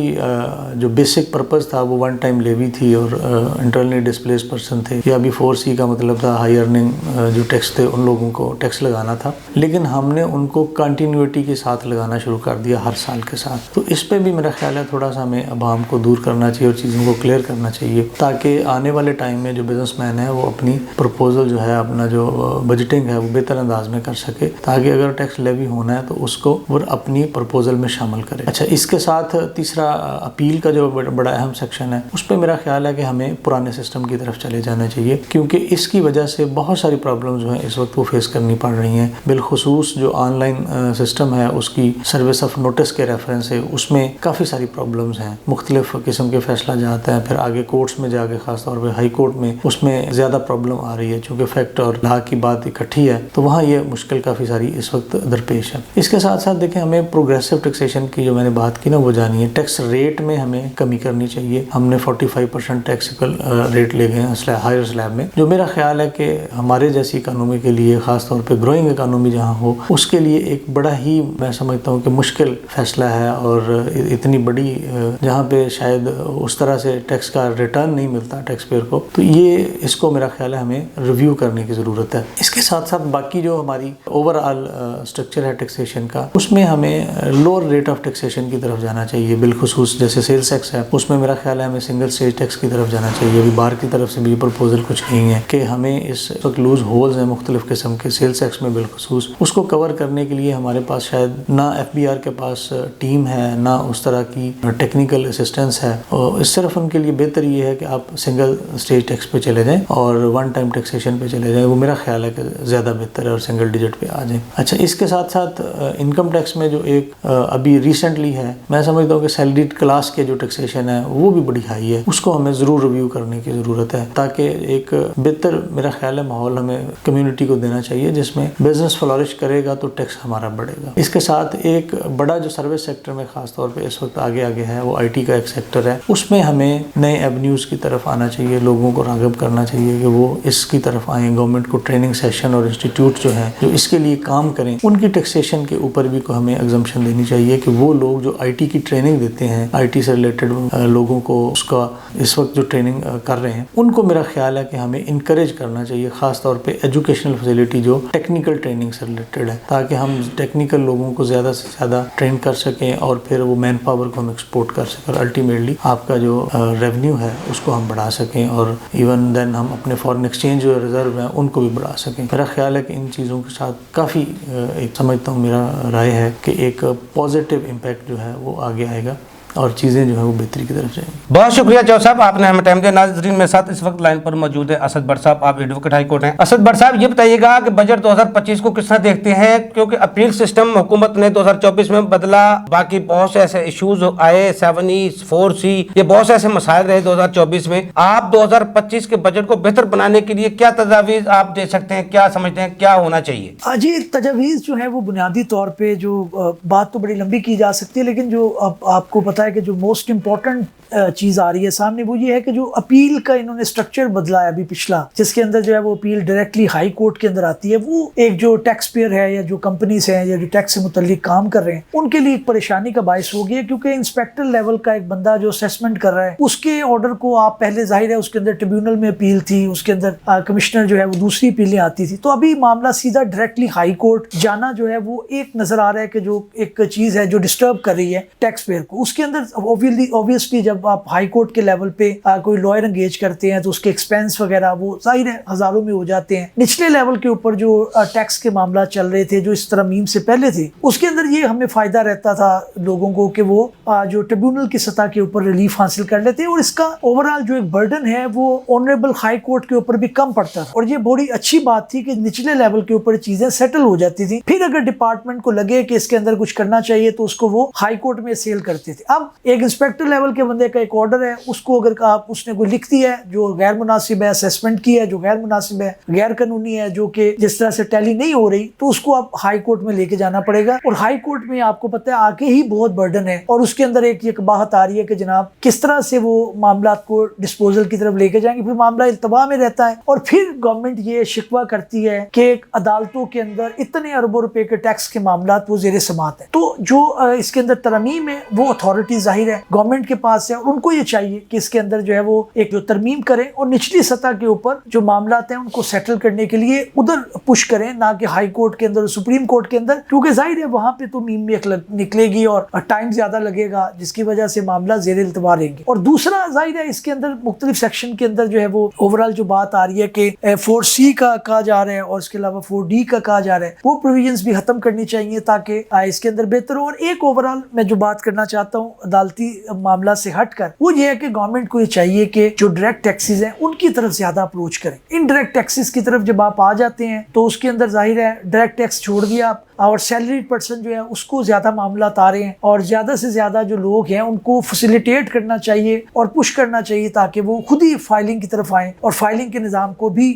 जो बेसिक पर्पस था वो वन टाइम लेवी थी और इंटरनली डिस्प्लेस पर्सन थे, या अभी 4C का मतलब था हाई अर्निंग जो टैक्स थे उन लोगों को टैक्स लगाना था, लेकिन हमने उनको कंटिन्यूटी के साथ लगाना शुरू कर दिया हर साल के साथ। तो इस पे भी मेरा ख्याल है थोड़ा सा हमें अवाम को दूर करना चाहिए और चीज़ों को क्लियर करना चाहिए, ताकि आने वाले टाइम में जो बिजनेसमैन है वो अपनी प्रपोजल जो है, अपना जो बजटिंग है वो बेहतर अंदाज में कर सके, ताकि अगर टैक्स लेवी होना है तो उसको वो अपनी प्रपोजल में शामिल करे। अच्छा, इसके साथ तीसरा अपील का जो बड़ा अहम सेक्शन है उस पर मेरा ख्याल है कि हमें पुराने सिस्टम की तरफ चले जाना चाहिए, क्योंकि इसकी वजह से बहुत सारी प्रॉब्लम जो है इस वक्त वो फेस करनी पड़ रही हैं। बिलखुसूस जो ऑनलाइन सिस्टम है उसकी सर्विस ऑफ नोटिस के रेफरेंस है, उसमें काफ़ी सारी प्रॉब्लम्स हैं, मुख्तलिफ किस्म के फैसला जाता है, फिर आगे कोर्ट्स में जाके खासतौर पर हाई कोर्ट में उसमें ज़्यादा प्रॉब्लम आ रही है, चूँकि फैक्ट और लॉ की बात इकट्ठी है तो वहाँ ये मुश्किल काफ़ी सारी इस वक्त दरपेश है। इसके साथ साथ देखें हमें प्रोग्रेसिव टैक्सेशन की जो मैंने बात की ना वो जानी है, टैक्स रेट में हमें कमी करनी चाहिए। हमने 45% टैक्सेबल रेट ले गए हैं हायर स्लैब में, जो मेरा ख्याल है कि हमारे जैसी इकानमी के लिए, खासतौर पर ग्रोइंग इकानमी जहाँ हो, उसके लिए एक बड़ा ही मैं समझता हूँ कि मुश्किल फैसला है, और इतनी बड़ी जहाँ पे शायद उस तरह से टैक्स का रिटर्न नहीं मिलता टैक्स पेयर को, तो ये इसको मेरा ख्याल है हमें रिव्यू करने की ज़रूरत है। इसके साथ साथ बाकी जो हमारी ओवरऑल स्ट्रक्चर है टैक्सेशन का, उसमें हमें लोअर रेट ऑफ टैक्सेशन की तरफ जाना चाहिए। बिलखुसूस जैसे सेल्स टैक्स है उसमें मेरा ख्याल है हमें सिंगल स्टेज टैक्स की तरफ जाना चाहिए। अभी बार की तरफ से भी प्रपोजल कुछ नहीं है कि हमें इस वक्त लूज होल्स हैं मुख्तलिफ किस्म के सेल्स टैक्स में, बिलखुसूस उसको कवर करने के लिए हमारे पास शायद نہ FBR کے پاس ٹیم ہے، نہ اس طرح کی ٹیکنیکل اسسٹنس ہے، اور صرف ان کے لیے بہتر یہ ہے کہ آپ سنگل اسٹیج ٹیکس پہ چلے جائیں اور ون ٹائم ٹیکسیشن پہ چلے جائیں. وہ میرا خیال ہے کہ زیادہ بہتر ہے، اور سنگل ڈیجٹ پہ آ جائیں. اچھا، اس کے ساتھ ساتھ انکم ٹیکس میں جو ایک ابھی ریسنٹلی ہے، میں سمجھتا ہوں کہ سیلریڈ کلاس کے جو ٹیکسیشن ہے وہ بھی بڑی ہائی ہے. اس کو ہمیں ضرور ریویو کرنے کی ضرورت ہے، تاکہ ایک بہتر میرا خیال ہے ماحول ہمیں کمیونٹی کو دینا چاہیے جس میں بزنس فلورش کرے گا تو ٹیکس ہمارا بڑھے گا. اس کے ساتھ ایک بڑا جو سروس سیکٹر میں خاص طور پہ اس وقت آگے ہے وہ IT کا ایک سیکٹر ہے. اس میں ہمیں نئے ایونیوز کی طرف آنا چاہیے، لوگوں کو راغب کرنا چاہیے کہ وہ اس کی طرف آئیں. گورنمنٹ کو ٹریننگ سیشن اور انسٹیٹیوٹ جو ہیں جو اس کے لیے کام کریں، ان کی ٹیکسیشن کے اوپر بھی کو ہمیں ایگزمپشن دینی چاہیے کہ وہ لوگ جو IT کی ٹریننگ دیتے ہیں، IT سے ریلیٹڈ لوگوں کو اس کا اس وقت جو ٹریننگ کر رہے ہیں، ان کو میرا خیال ہے کہ ہمیں انکریج کرنا چاہیے، خاص طور پہ ایجوکیشنل فیسلٹی جو ٹیکنیکل ٹریننگ سے ریلیٹڈ ہے، تاکہ ہم ٹیکنیکل لوگوں کو زیادہ سے زیادہ ٹرین کر سکیں اور پھر وہ مین پاور کو ہم ایکسپورٹ کر سکیں، اور الٹیمیٹلی آپ کا جو ریونیو ہے اس کو ہم بڑھا سکیں، اور ایون دین ہم اپنے فارن ایکسچینج جو ریزرو ہیں ان کو بھی بڑھا سکیں. میرا خیال ہے کہ ان چیزوں کے ساتھ کافی ایک سمجھتا ہوں میرا رائے ہے کہ ایک پازیٹیو امپیکٹ جو ہے وہ آگے آئے گا اور چیزیں جو ہے وہ بہتری کی طرف جائیں گی. بہت شکریہ چودھری صاحب، آپ نے ہمیں ٹائم دیا. ناظرین میرے ساتھ اس وقت لائن پر موجود ہے اسد بٹ صاحب، آپ ایڈوکیٹ ہائی کورٹ ہیں. اسد بٹ صاحب، یہ بتائیے گا کہ بجٹ 2025 کو کس طرح دیکھتے ہیں؟ کیونکہ اپیل سسٹم حکومت نے 2024 میں بدلا، باقی بہت سے ایسے ایشوز آئے، 7E 4C، یہ بہت سے ایسے مسائل رہے 2024 میں. آپ 2025 کے بجٹ کو بہتر بنانے کے لیے کیا تجاویز آپ دے سکتے ہیں؟ کیا سمجھتے ہیں کیا ہونا چاہیے؟ جی، تجاویز جو ہے وہ بنیادی طور پہ جو بات تو بڑی لمبی کی جا سکتی ہے، لیکن جو آپ کو پتا ہے کہ جو موسٹ امپورٹنٹ چیز آ رہی ہے سامنے وہ یہ ہے کہ جو اپیل کا انہوں نے سٹرکچر بدلا ہے ابھی پچھلا، جس کے اندر جو ہے وہ اپیل ڈائریکٹلی ہائی کورٹ کے اندر آتی ہے. وہ ایک جو ٹیکس پیئر ہے یا جو کمپنیز ہیں یا جو ٹیکس سے متعلق کام کر رہے ہیں ان کے لیے ایک پریشانی کا باعث ہو گیا، کیونکہ انسپیکٹر لیول کا ایک بندہ جو اسیسمنٹ کر رہا ہے اس کے آرڈر کو آپ پہلے ظاہر ہے اس کے اندر ٹریبیونل میں اپیل تھی، اس کے اندر کمشنر جو ہے وہ دوسری اپیلیں آتی تھی. تو ابھی معاملہ سیدھا ڈائریکٹلی ہائی کورٹ جانا جو ہے وہ ایک نظر آ رہا ہے کہ جو ایک چیز ہے جو ڈسٹرب کر رہی ہے ٹیکس پیئر کو. اس کے اندر اوبیسلی جب آپ ہائی کورٹ کے لیول پہ کوئی لائر انگیج کرتے ہیں تو اس کے ایکسپینس وغیرہ وہ ظاہر ہے ہزاروں میں ہو جاتے ہیں. نچلے لیول کے اوپر جو ٹیکس کے معاملات چل رہے تھے جو اس ترمیم سے پہلے تھے، اس کے اندر یہ ہمیں فائدہ رہتا تھا لوگوں کو کہ وہ جو ٹریبیونل کی سطح کے اوپر ریلیف حاصل کر لیتے، اور اس کا اوورآل جو ایک برڈن ہے وہ آنریبل ہائی کورٹ کے اوپر بھی کم پڑتا تھا. اور یہ بڑی اچھی بات تھی کہ نچلے لیول کے اوپر چیزیں سیٹل ہو جاتی تھی. پھر اگر ڈپارٹمنٹ کو لگے کہ اس کے اندر کچھ کرنا چاہیے تو اس کو وہ ہائی کورٹ میں سیل کرتے تھے. اب ایک انسپیکٹر لیول کے بندے کا ایک آرڈر ہے، اس کو اگر اس نے کوئی لکھ دیا ہے جو غیر مناسب ہے، اسیسمنٹ کی ہے جو غیر مناسب ہے، غیر قانونی ہے، جو کہ جس طرح سے ٹیلی نہیں ہو رہی، تو اس کو آپ ہائی کورٹ میں لے کے جانا پڑے گا. اور ہائی کورٹ میں آپ کو پتہ ہے آ کے ہی بہت برڈن ہے، اور اس کے اندر ایک یہ بات آ رہی ہے کہ جناب کس طرح سے وہ معاملات کو ڈسپوزل کی طرف لے کے جائیں گے. پھر معاملہ التوا میں رہتا ہے، اور پھر گورنمنٹ یہ شکوہ کرتی ہے کہ عدالتوں کے اندر اتنے اربوں روپے کے ٹیکس کے معاملات وہ زیر سماعت ہیں. تو جو اس کے اندر ترمیم ہے وہ اتھارٹی ظاہر ہے گورنمنٹ کے پاس ہے، اور ان کو یہ چاہیے کہ اس کے اندر جو ہے وہ ایک جو ترمیم کریں اور نچلی سطح کے اوپر جو معاملات ہیں ان کو سیٹل کرنے کے لیے ادھر پش کریں، نہ کہ ہائی کورٹ کے اندر اور سپریم کورٹ کے اندر، کیونکہ ظاہر ہے وہاں پہ تو میم نکلے گی اور ٹائم زیادہ لگے گا، جس کی وجہ سے معاملہ زیر التوا رہیں گے. اور دوسرا ظاہر ہے اس کے اندر مختلف سیکشن کے اندر جو ہے وہ اوورال جو بات آ رہی ہے کہ 4C کا کہا جا رہا ہے اور اس کے علاوہ 4D کا کہا جا رہا ہے، وہ پروویژنز بھی ختم کرنی چاہیے تاکہ اس کے اندر بہتر ہو. اور ایک اوورال میں جو بات کرنا چاہتا ہوں عدالتی معاملہ سے ہٹ کر، وہ یہ ہے کہ گورنمنٹ کو یہ چاہیے کہ جو ڈائریکٹ ٹیکسز ہیں ان کی طرف زیادہ اپروچ کریں. ان ڈائریکٹ ٹیکسز کی طرف جب آپ آ جاتے ہیں تو اس کے اندر ظاہر ہے ڈائریکٹ ٹیکس چھوڑ دیا آپ، اور سیلریڈ پرسن جو ہے اس کو زیادہ معاملات آ رہے ہیں، اور زیادہ سے زیادہ جو لوگ ہیں ان کو فیسیلیٹیٹ کرنا چاہیے اور پش کرنا چاہیے تاکہ وہ خود ہی فائلنگ کی طرف آئیں، اور فائلنگ کے نظام کو بھی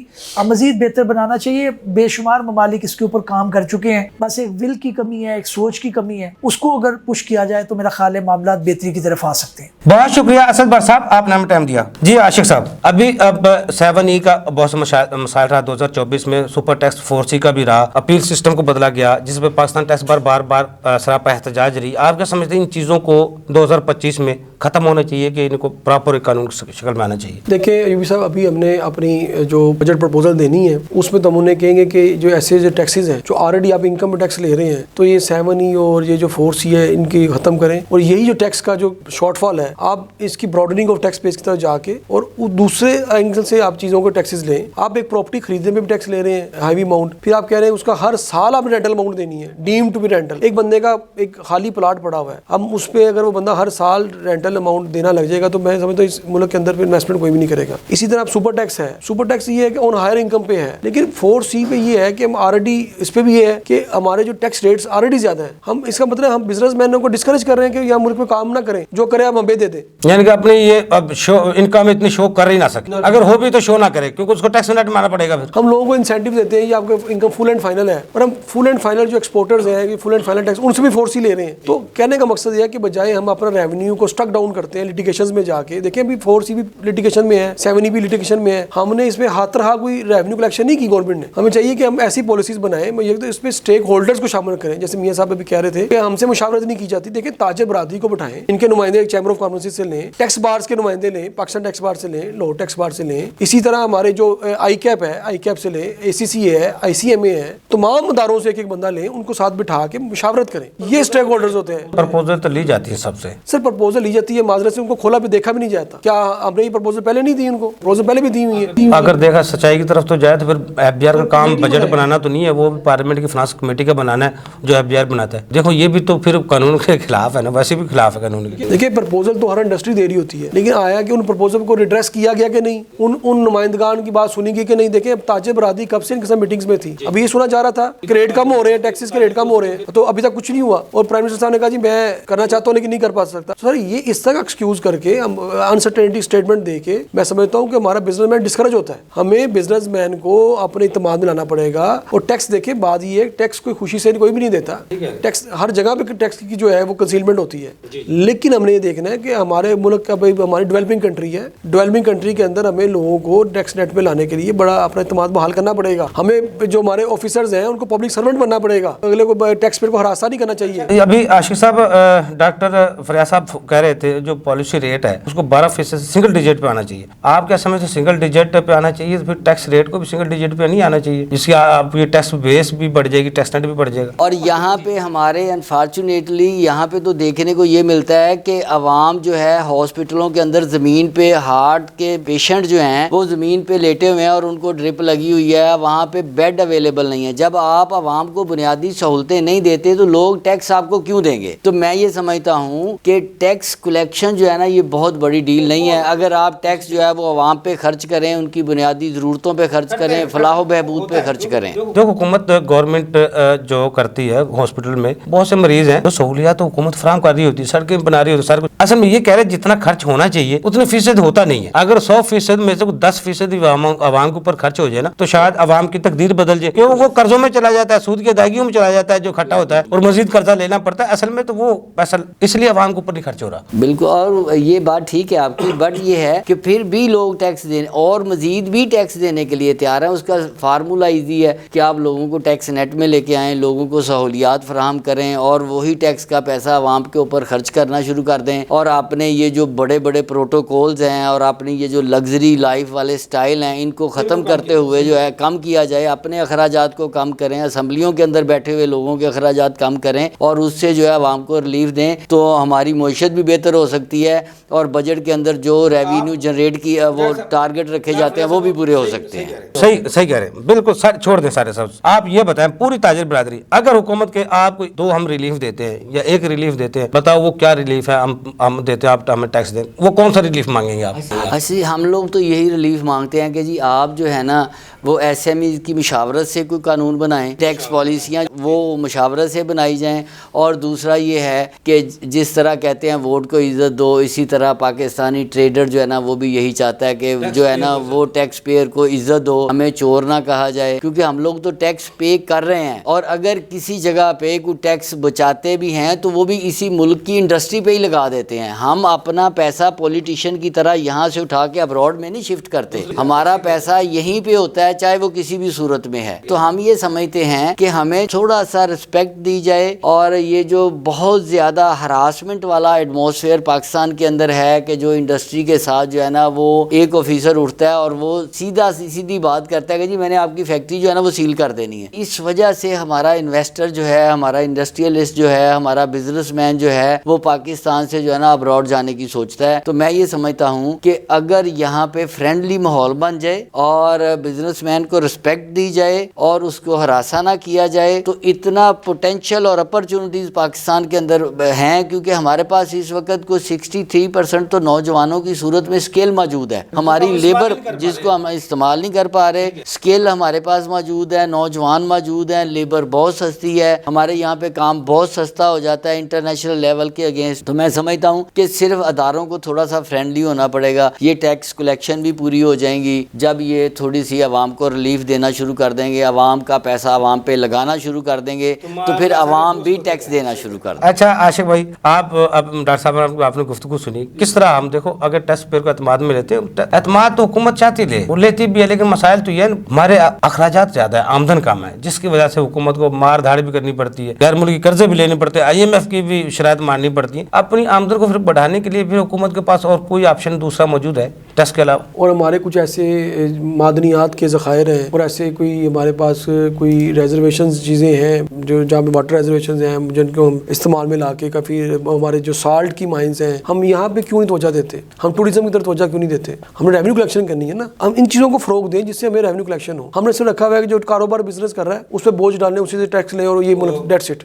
مزید بہتر بنانا چاہیے. بے شمار ممالک اس کے اوپر کام کر چکے ہیں، بس ایک ول کی کمی ہے، ایک سوچ کی کمی ہے، اس کو اگر پش کیا جائے تو میرا خیال ہے معاملات بہتری کی طرف آ سکتے ہیں. بہت شکریہ اسد بٹ صاحب، آپ نے ہمیں ٹائم دیا. جی عاشق صاحب، ابھی اب 7E کا بہت سے مسائل رہا 2024 میں، سپر ٹیکس 4C کا بھی رہا، اپیل سسٹم کو بدلا گیا جس پہ پاکستان ٹیکس بار بار سراپا احتجاج رہی. آپ کیا سمجھتے ہیں ان چیزوں کو 2025 میں खत्म होना चाहिए कि इनको प्रॉपर कानून की शक्ल में आना चाहिए? देखिए यूपी साहब, अभी हमने अपनी जो बजट प्रपोजल देनी है उसमें तो हम उन्हें कहेंगे कि जो ऐसे जो टैक्सेस हैं जो ऑलरेडी आप इनकम टैक्स ले रहे हैं, तो ये 7E और ये जो 4C है इनकी खत्म करें, और यही जो टैक्स का जो शॉर्टफॉल है आप इसकी ब्रॉडनिंग ऑफ टैक्स बेस की तरफ जाके और दूसरे एंगल से आप चीज़ों को टैक्सेस लें। आप एक प्रॉपर्टी खरीदने में भी टैक्स ले रहे हैं हाईवी अमाउंट, फिर आप कह रहे हैं उसका हर साल आप रेंटल अमाउंट देनी है, डीम टू बी रेंटल। एक बंदे का एक खाली प्लाट पड़ा हुआ है, हम उस पर अगर वो बंदा हर साल रेंटल अमाउंट देना लग जाएगा तो मैं समझता हूँ इस मुल्क के अंदर फिर इन्वेस्टमेंट कोई भी नहीं करेगा। इसी तरह आप सुपर टैक्स है, सुपर टैक्स ये है कि ऑन हायर इनकम पे है, लेकिन 4C पे ये है कि हम ऑलरेडी इस पे भी ये है कि हमारे जो टैक्स रेट्स ऑलरेडी ज्यादा है। हम इसका मतलब हम बिजनेसमैनों को डिस्करेज कर रहे हैं कि यहाँ मुल्क में काम ना करें, जो करे आप हमें दे दें। यानी कि अपनी ये अब शो इनकम इतनी शो कर ही ना सके, अगर हो भी तो शो ना करे क्योंकि उसको टैक्स नेट मारना पड़ेगा। फिर हम लोगों को इंसेंटिव देते हैं, ये आपका इनकम फुल एंड फाइनल है, और हम फुल एंड फाइनल जो एक्सपोर्टर्स हैं कि फुल एंड फाइनल टैक्स उनसे भी 4C ले रहे हैं। तो कहने का मकसद ये है कि बजाय हम अपना रेवेन्यू को स्टक डाउन करते हैं लिटिगेशंस में जाके, देखिए अभी 4C भी लिटिगेशन में है, 7E भी लिटिगेशन में है, हमने इसमें हाथ रहा कोई रेवेन्यू कलेक्शन नहीं की गवर्नमेंट ने। हमें चाहिए कि हम ऐसी पॉलिसीज बनाएं, ये तो इसमें स्टेक होल्डर्स को शामिल करें, जैसे मियां साहब अभी कह रहे थे कि हमसे मुशावरत नहीं की जाती। देखिए ताजिर बरादरी को बिठाएं, इनके नुमाइंदे चैम्बर ऑफ कॉमर्स से लें, टैक्स बार्स के नुमाइंदे लें, पाकिस्तान टैक्स बार से लें, लो टैक्स बार से लें, इसी तरह हमारे जो ICAP है ICAP से लें, ACCA है, ICMA है, तमाम अदारों से एक एक बंदा लें, उनको साथ बिठा के मुशावरत करें। ये स्टेक होल्डर्स होते हैं। प्रपोजल तो ली जाती है सबसे, सर प्रपोजल ली जाती है, माजरत से उनको खोला भी देखा भी नहीं जाता। क्या हमने ये प्रपोजल पहले नहीं दी उनको? प्रपोजल पहले भी दी हुई है। अगर देखा सच्चाई की तरफ तो जाए तो फिर FBR का काम बजट बनाना तो नहीं है, वो पार्लियामेंट की फाइनेंस कमेटी का बनाना है जो FBR बनाता है। देखो ये भी तो फिर कानून के खिलाफ है ना, वैसे भी खिलाफ है कानून के। देखिए प्रपोजल तो हर इंडस्ट्री दे रही होती है, लेकिन आया कि उन प्रपोजल को रिड्रेस किया गया कि नहीं, उन नुमाइंदगान की बात सुनी गई कि नहीं। देखिए ताजे बरादरी कब से इनके मीटिंग्स में थी, अभी ये सुना जा रहा था कि रेट कम हो रहे हैं, टैक्सेस के रेट कम हो रहे हैं, तो अभी तक कुछ नहीं हुआ। और प्राइम मिनिस्टर साहब ने कहा जी मैं करना चाहता हूँ लेकिन नहीं कर पा सकता। सर ये इस तरह एक्सक्यूज करके अनसर्टेनिटी स्टेटमेंट दे के मैं समझता हूँ कि हमारा बिजनेसमैन डिस्करेज होता है। हमें बिजनेसमैन को अपने इत्मीनान में लाना पड़ेगा। और टैक्स देखिए बात ये, टैक्स कोई खुशी से कोई भी नहीं देता, टैक्स हर जगह पे टैक्स की जो है वो कंसीलमेंट होती है। लेकिन हमने ये देखना है कि हमारे मुल्क का भाई हमारी डेवलपिंग कंट्री है, डेवलपिंग कंट्री के अंदर हमें लोगों को टैक्स नेट पे लाने के लिए बड़ा अपना इत्मीनान बहाल करना पड़ेगा। हमें जो हमारे ऑफिसर्स हैं उनको पब्लिक सर्वेंट बनना पड़ेगा, अगले को टैक्स पेयर को हरासा नहीं करना चाहिए। अभी आशिक साहब डॉक्टर फरियाद साहब कह रहे थे जो पॉलिसी रेट है उसको 12% सिंगल डिजिट पे आना चाहिए। आप क्या समझते सिंगल डिजिट पे आना चाहिए, तो फिर टैक्स रेट को भी सिंगल डिजिट पे नहीं आना चाहिए, जिससे आप ये टैक्स बेस भी बढ़ जाएगी, टैक्स नेट भी बढ़ जाएगा। और यहाँ पे हमारे अनफॉर्चुनेटली यहाँ पे तो देखने को ये मिलता है कि अवाम जो है हॉस्पिटलों के अंदर ज़मीन पे हार्ट के पेशेंट जो हैं वो ज़मीन पे लेटे हुए हैं और उनको ड्रिप लगी हुई है, वहाँ पे बेड अवेलेबल नहीं है। जब आप अवाम को बुनियादी सहूलतें नहीं देते तो लोग टैक्स आपको क्यों देंगे? तो मैं ये समझता हूँ कि टैक्स कलेक्शन जो है ना ये बहुत बड़ी डील नहीं है। अगर आप टैक्स जो है वो अवाम पे खर्च करें, उनकी बुनियादी ज़रूरतों पे खर्च करें, फलाह बहबूद पे खर्च करें। जो हुकूमत गवर्नमेंट जो करती है हॉस्पिटल में बहुत से मरीज हैं, तो सहूलियात तो हुकूमत फराहम कर रही होती है, सड़कें बना रही होती है, सारा कुछ। असल में ये कह रहे जितना खर्च होना चाहिए उतने फीसद होता नहीं है। अगर 100% में से 10% आवाम के ऊपर खर्च हो जाए ना तो शायद आवाम की तकदीर बदल जाए, क्योंकि वो कर्जों में चला जाता है, सूद की अदायगियों में चला जाता है जो खट्टा होता है, और मजीद कर्जा लेना पड़ता है। असल में तो वो पैसा इसलिए आवाम के ऊपर नहीं खर्च हो रहा। बिल्कुल, और ये बात ठीक है आपकी, बट ये है कि फिर भी लोग टैक्स देने और मजीद भी टैक्स देने के लिए तैयार हैं। उसका फार्मूला ईजी है कि आप लोगों को टैक्स नेट में लेके आएँ, लोगों को सहूलियात फराहम करें और वही टैक्स का पैसा आवाम के ऊपर खर्च करना शुरू कर दें। और आपने ये जो बड़े बड़े प्रोटोकॉल्स हैं और आपने ये जो लग्जरी लाइफ वाले स्टाइल हैं इनको ख़त्म करते हुए जो है कम किया जाए, अपने अखराजात को कम करें, असम्बलियों के अंदर बैठे हुए लोगों के अखराजात कम करें और उससे जो है आवाम को रिलीफ दें, तो हमारी मईशत भी बेहतर हो सकती है और बजट के अंदर जो रेवेन्यू जनरेट की वो टारगेट रखे जाते हैं वो भी पूरे हो सकते हैं। सही सही कह रहे हैं, बिल्कुल छोड़ दें सारे सब। आप ये बताएं पूरी ताजिर बरादरी, अगर हुकूमत के आपको 2 हम रिलीफ देते हैं या 1 रिलीफ देते हैं, बताओ वो क्या रिलीफ है? हम देते हैं, आप हमें टैक्स दें, वो कौन सा रिलीफ मांगेंगे आप? ऐसे हम लोग तो यही रिलीफ मांगते हैं कि जी आप जो है ना वो SME की मशावरत से कोई कानून बनाएं, टैक्स पॉलिसियाँ वो मशावरत से बनाई जाएं। और दूसरा ये है कि जिस तरह कहते हैं वोट को इज़्ज़त दो, इसी तरह पाकिस्तानी ट्रेडर जो है ना वो भी यही चाहता है कि जो है ना वो टैक्स पेयर को इज़्ज़त दो, हमें चोर ना कहा जाए, क्योंकि हम लोग तो टैक्स पे कर रहे हैं। और अगर किसी जगह पे कोई टैक्स बचाते भी हैं तो वो भी इसी मुल्क की इंडस्ट्री पे ही लगा देते हैं। हम अपना पैसा पॉलिटिशियन की तरह यहाँ से उठा के अब्रॉड में नहीं शिफ्ट करते, हमारा पैसा यहीं पे होता है चाहे वो किसी भी सूरत में है। तो हम ये समझते हैं कि हमें थोड़ा सा रिस्पेक्ट दी जाए और ये जो बहुत ज़्यादा हरासमेंट वाला एटमॉस्फेयर بیہیویئر پاکستان کے اندر ہے کہ جو انڈسٹری کے ساتھ جو ہے نا وہ ایک آفیسر اٹھتا ہے اور وہ سیدھی بات کرتا ہے کہ جی میں نے آپ کی فیکٹری جو ہے نا وہ سیل کر دینی ہے. اس وجہ سے ہمارا انویسٹر جو ہے, ہمارا انڈسٹریلسٹ جو ہے, ہمارا بزنس مین جو ہے وہ پاکستان سے جو ہے نا ابراڈ جانے کی سوچتا ہے. تو میں یہ سمجھتا ہوں کہ اگر یہاں پہ فرینڈلی ماحول بن جائے اور بزنس مین کو رسپیکٹ دی جائے اور اس کو ہراساں نہ کیا جائے تو اتنا پوٹینشیل اور اپرچونٹیز پاکستان کے اندر ہیں, کیونکہ ہمارے پاس اس وقت کو 63% تو نوجوانوں کی صورت میں اسکیل موجود ہے. ہماری لیبر جس کو ہم استعمال نہیں کر پا رہے, اسکیل ہمارے پاس موجود ہے, نوجوان موجود ہیں, لیبر بہت سستی ہے, ہمارے یہاں پہ کام بہت سستا ہو جاتا ہے انٹرنیشنل لیول کے اگینسٹ. تو میں سمجھتا ہوں کہ صرف اداروں کو تھوڑا سا فرینڈلی ہونا پڑے گا. یہ ٹیکس کلیکشن بھی پوری ہو جائیں گی جب یہ تھوڑی سی عوام کو ریلیف دینا شروع کر دیں گے, عوام کا پیسہ عوام پہ لگانا شروع کر دیں گے تو پھر عوام بھی ٹیکس دینا شروع کر دیں. اچھا عاشق بھائی, آپ اب ڈاکٹر صاحب آپ نے گفتگو سنی, کس طرح ہم دیکھو اگر ٹیکس پیئر کو اعتماد میں لیتے ہیں, اعتماد تو حکومت چاہتی لے, وہ لیتی بھی ہے, لیکن مسائل تو یہ ہے ہمارے اخراجات زیادہ ہے, آمدن کم ہے, جس کی وجہ سے حکومت کو مار دھاڑ بھی کرنی پڑتی ہے, غیر ملکی قرضے بھی لینے پڑتے ہیں, IMF کی بھی شرائط ماننی پڑتی ہیں. اپنی آمدن کو پھر بڑھانے کے لیے پھر حکومت کے پاس اور کوئی آپشن دوسرا موجود ہے ٹیکس کے علاوہ؟ اور ہمارے کچھ ایسے معدنیات کے ذخائر ہیں اور ایسے کوئی ہمارے پاس کوئی ریزرویشنز چیزیں ہیں جو جہاں پہ واٹر ریزرویشنز ہیں جن کو ہم استعمال میں لا کے کافی, ہمارے جو سالٹ کی مائنز ہیں, ہم یہاں پہ کیوں نہیں توجہ دیتے, ہم ٹوریزم کی طرف توجہ کیوں نہیں دیتے؟ ہم نے ریونیو کلیکشن کرنی ہے نا, ہم ان چیزوں کو فروغ دیں جس سے ہمیں ریونیو کلیکشن ہو. ہم نے صرف رکھا ہوا ہے کہ جو کاروبار بزنس کر رہا ہے اس پہ بوجھ ڈالنے, اسی سے ٹیکس لیں اور یہ دیٹس اٹ,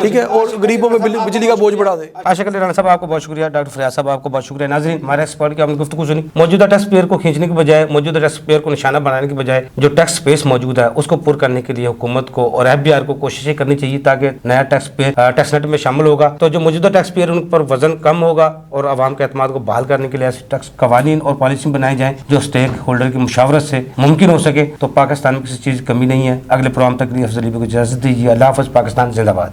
ٹھیک ہے, اور غریبوں میں بجلی کا بوجھ بڑھا دیں. عاشق علی رانا صاحب آپ کو بہت شکریہ, ڈاکٹر فریاض صاحب آپ کو بہت شکریہ. ناظرین, ہمارے ایکسپرٹ کی آپ نے گفتگو سنی. موجودہ ٹیکس پیئر کو کھینچنے کی بجائے, موجودہ ٹیکس پیئر کو نشانہ بنانے کی بجائے جو ٹیکس سپیس موجود ہے اس کو پر کرنے کے لیے حکومت کو اور FBR کو کوششیں کرنی چاہیے تاکہ نیا ٹیکس نیٹ میں شامل ہوگا تو جو موجودہ ٹیکس پیئر ان پر وزن کم ہوگا اور عوام کے اعتماد کو بحال کرنے کے لیے ایسے ٹیکس قوانین اور پالیسی بنائی جائیں جو اسٹیک ہولڈر کی مشاورت سے ممکن ہو سکے. تو پاکستان میں کسی چیز کی کمی نہیں ہے. اگلے پروگرام تک لیے افضل کو اجازت دیجیے. اللہ حافظ. پاکستان زندہ باد.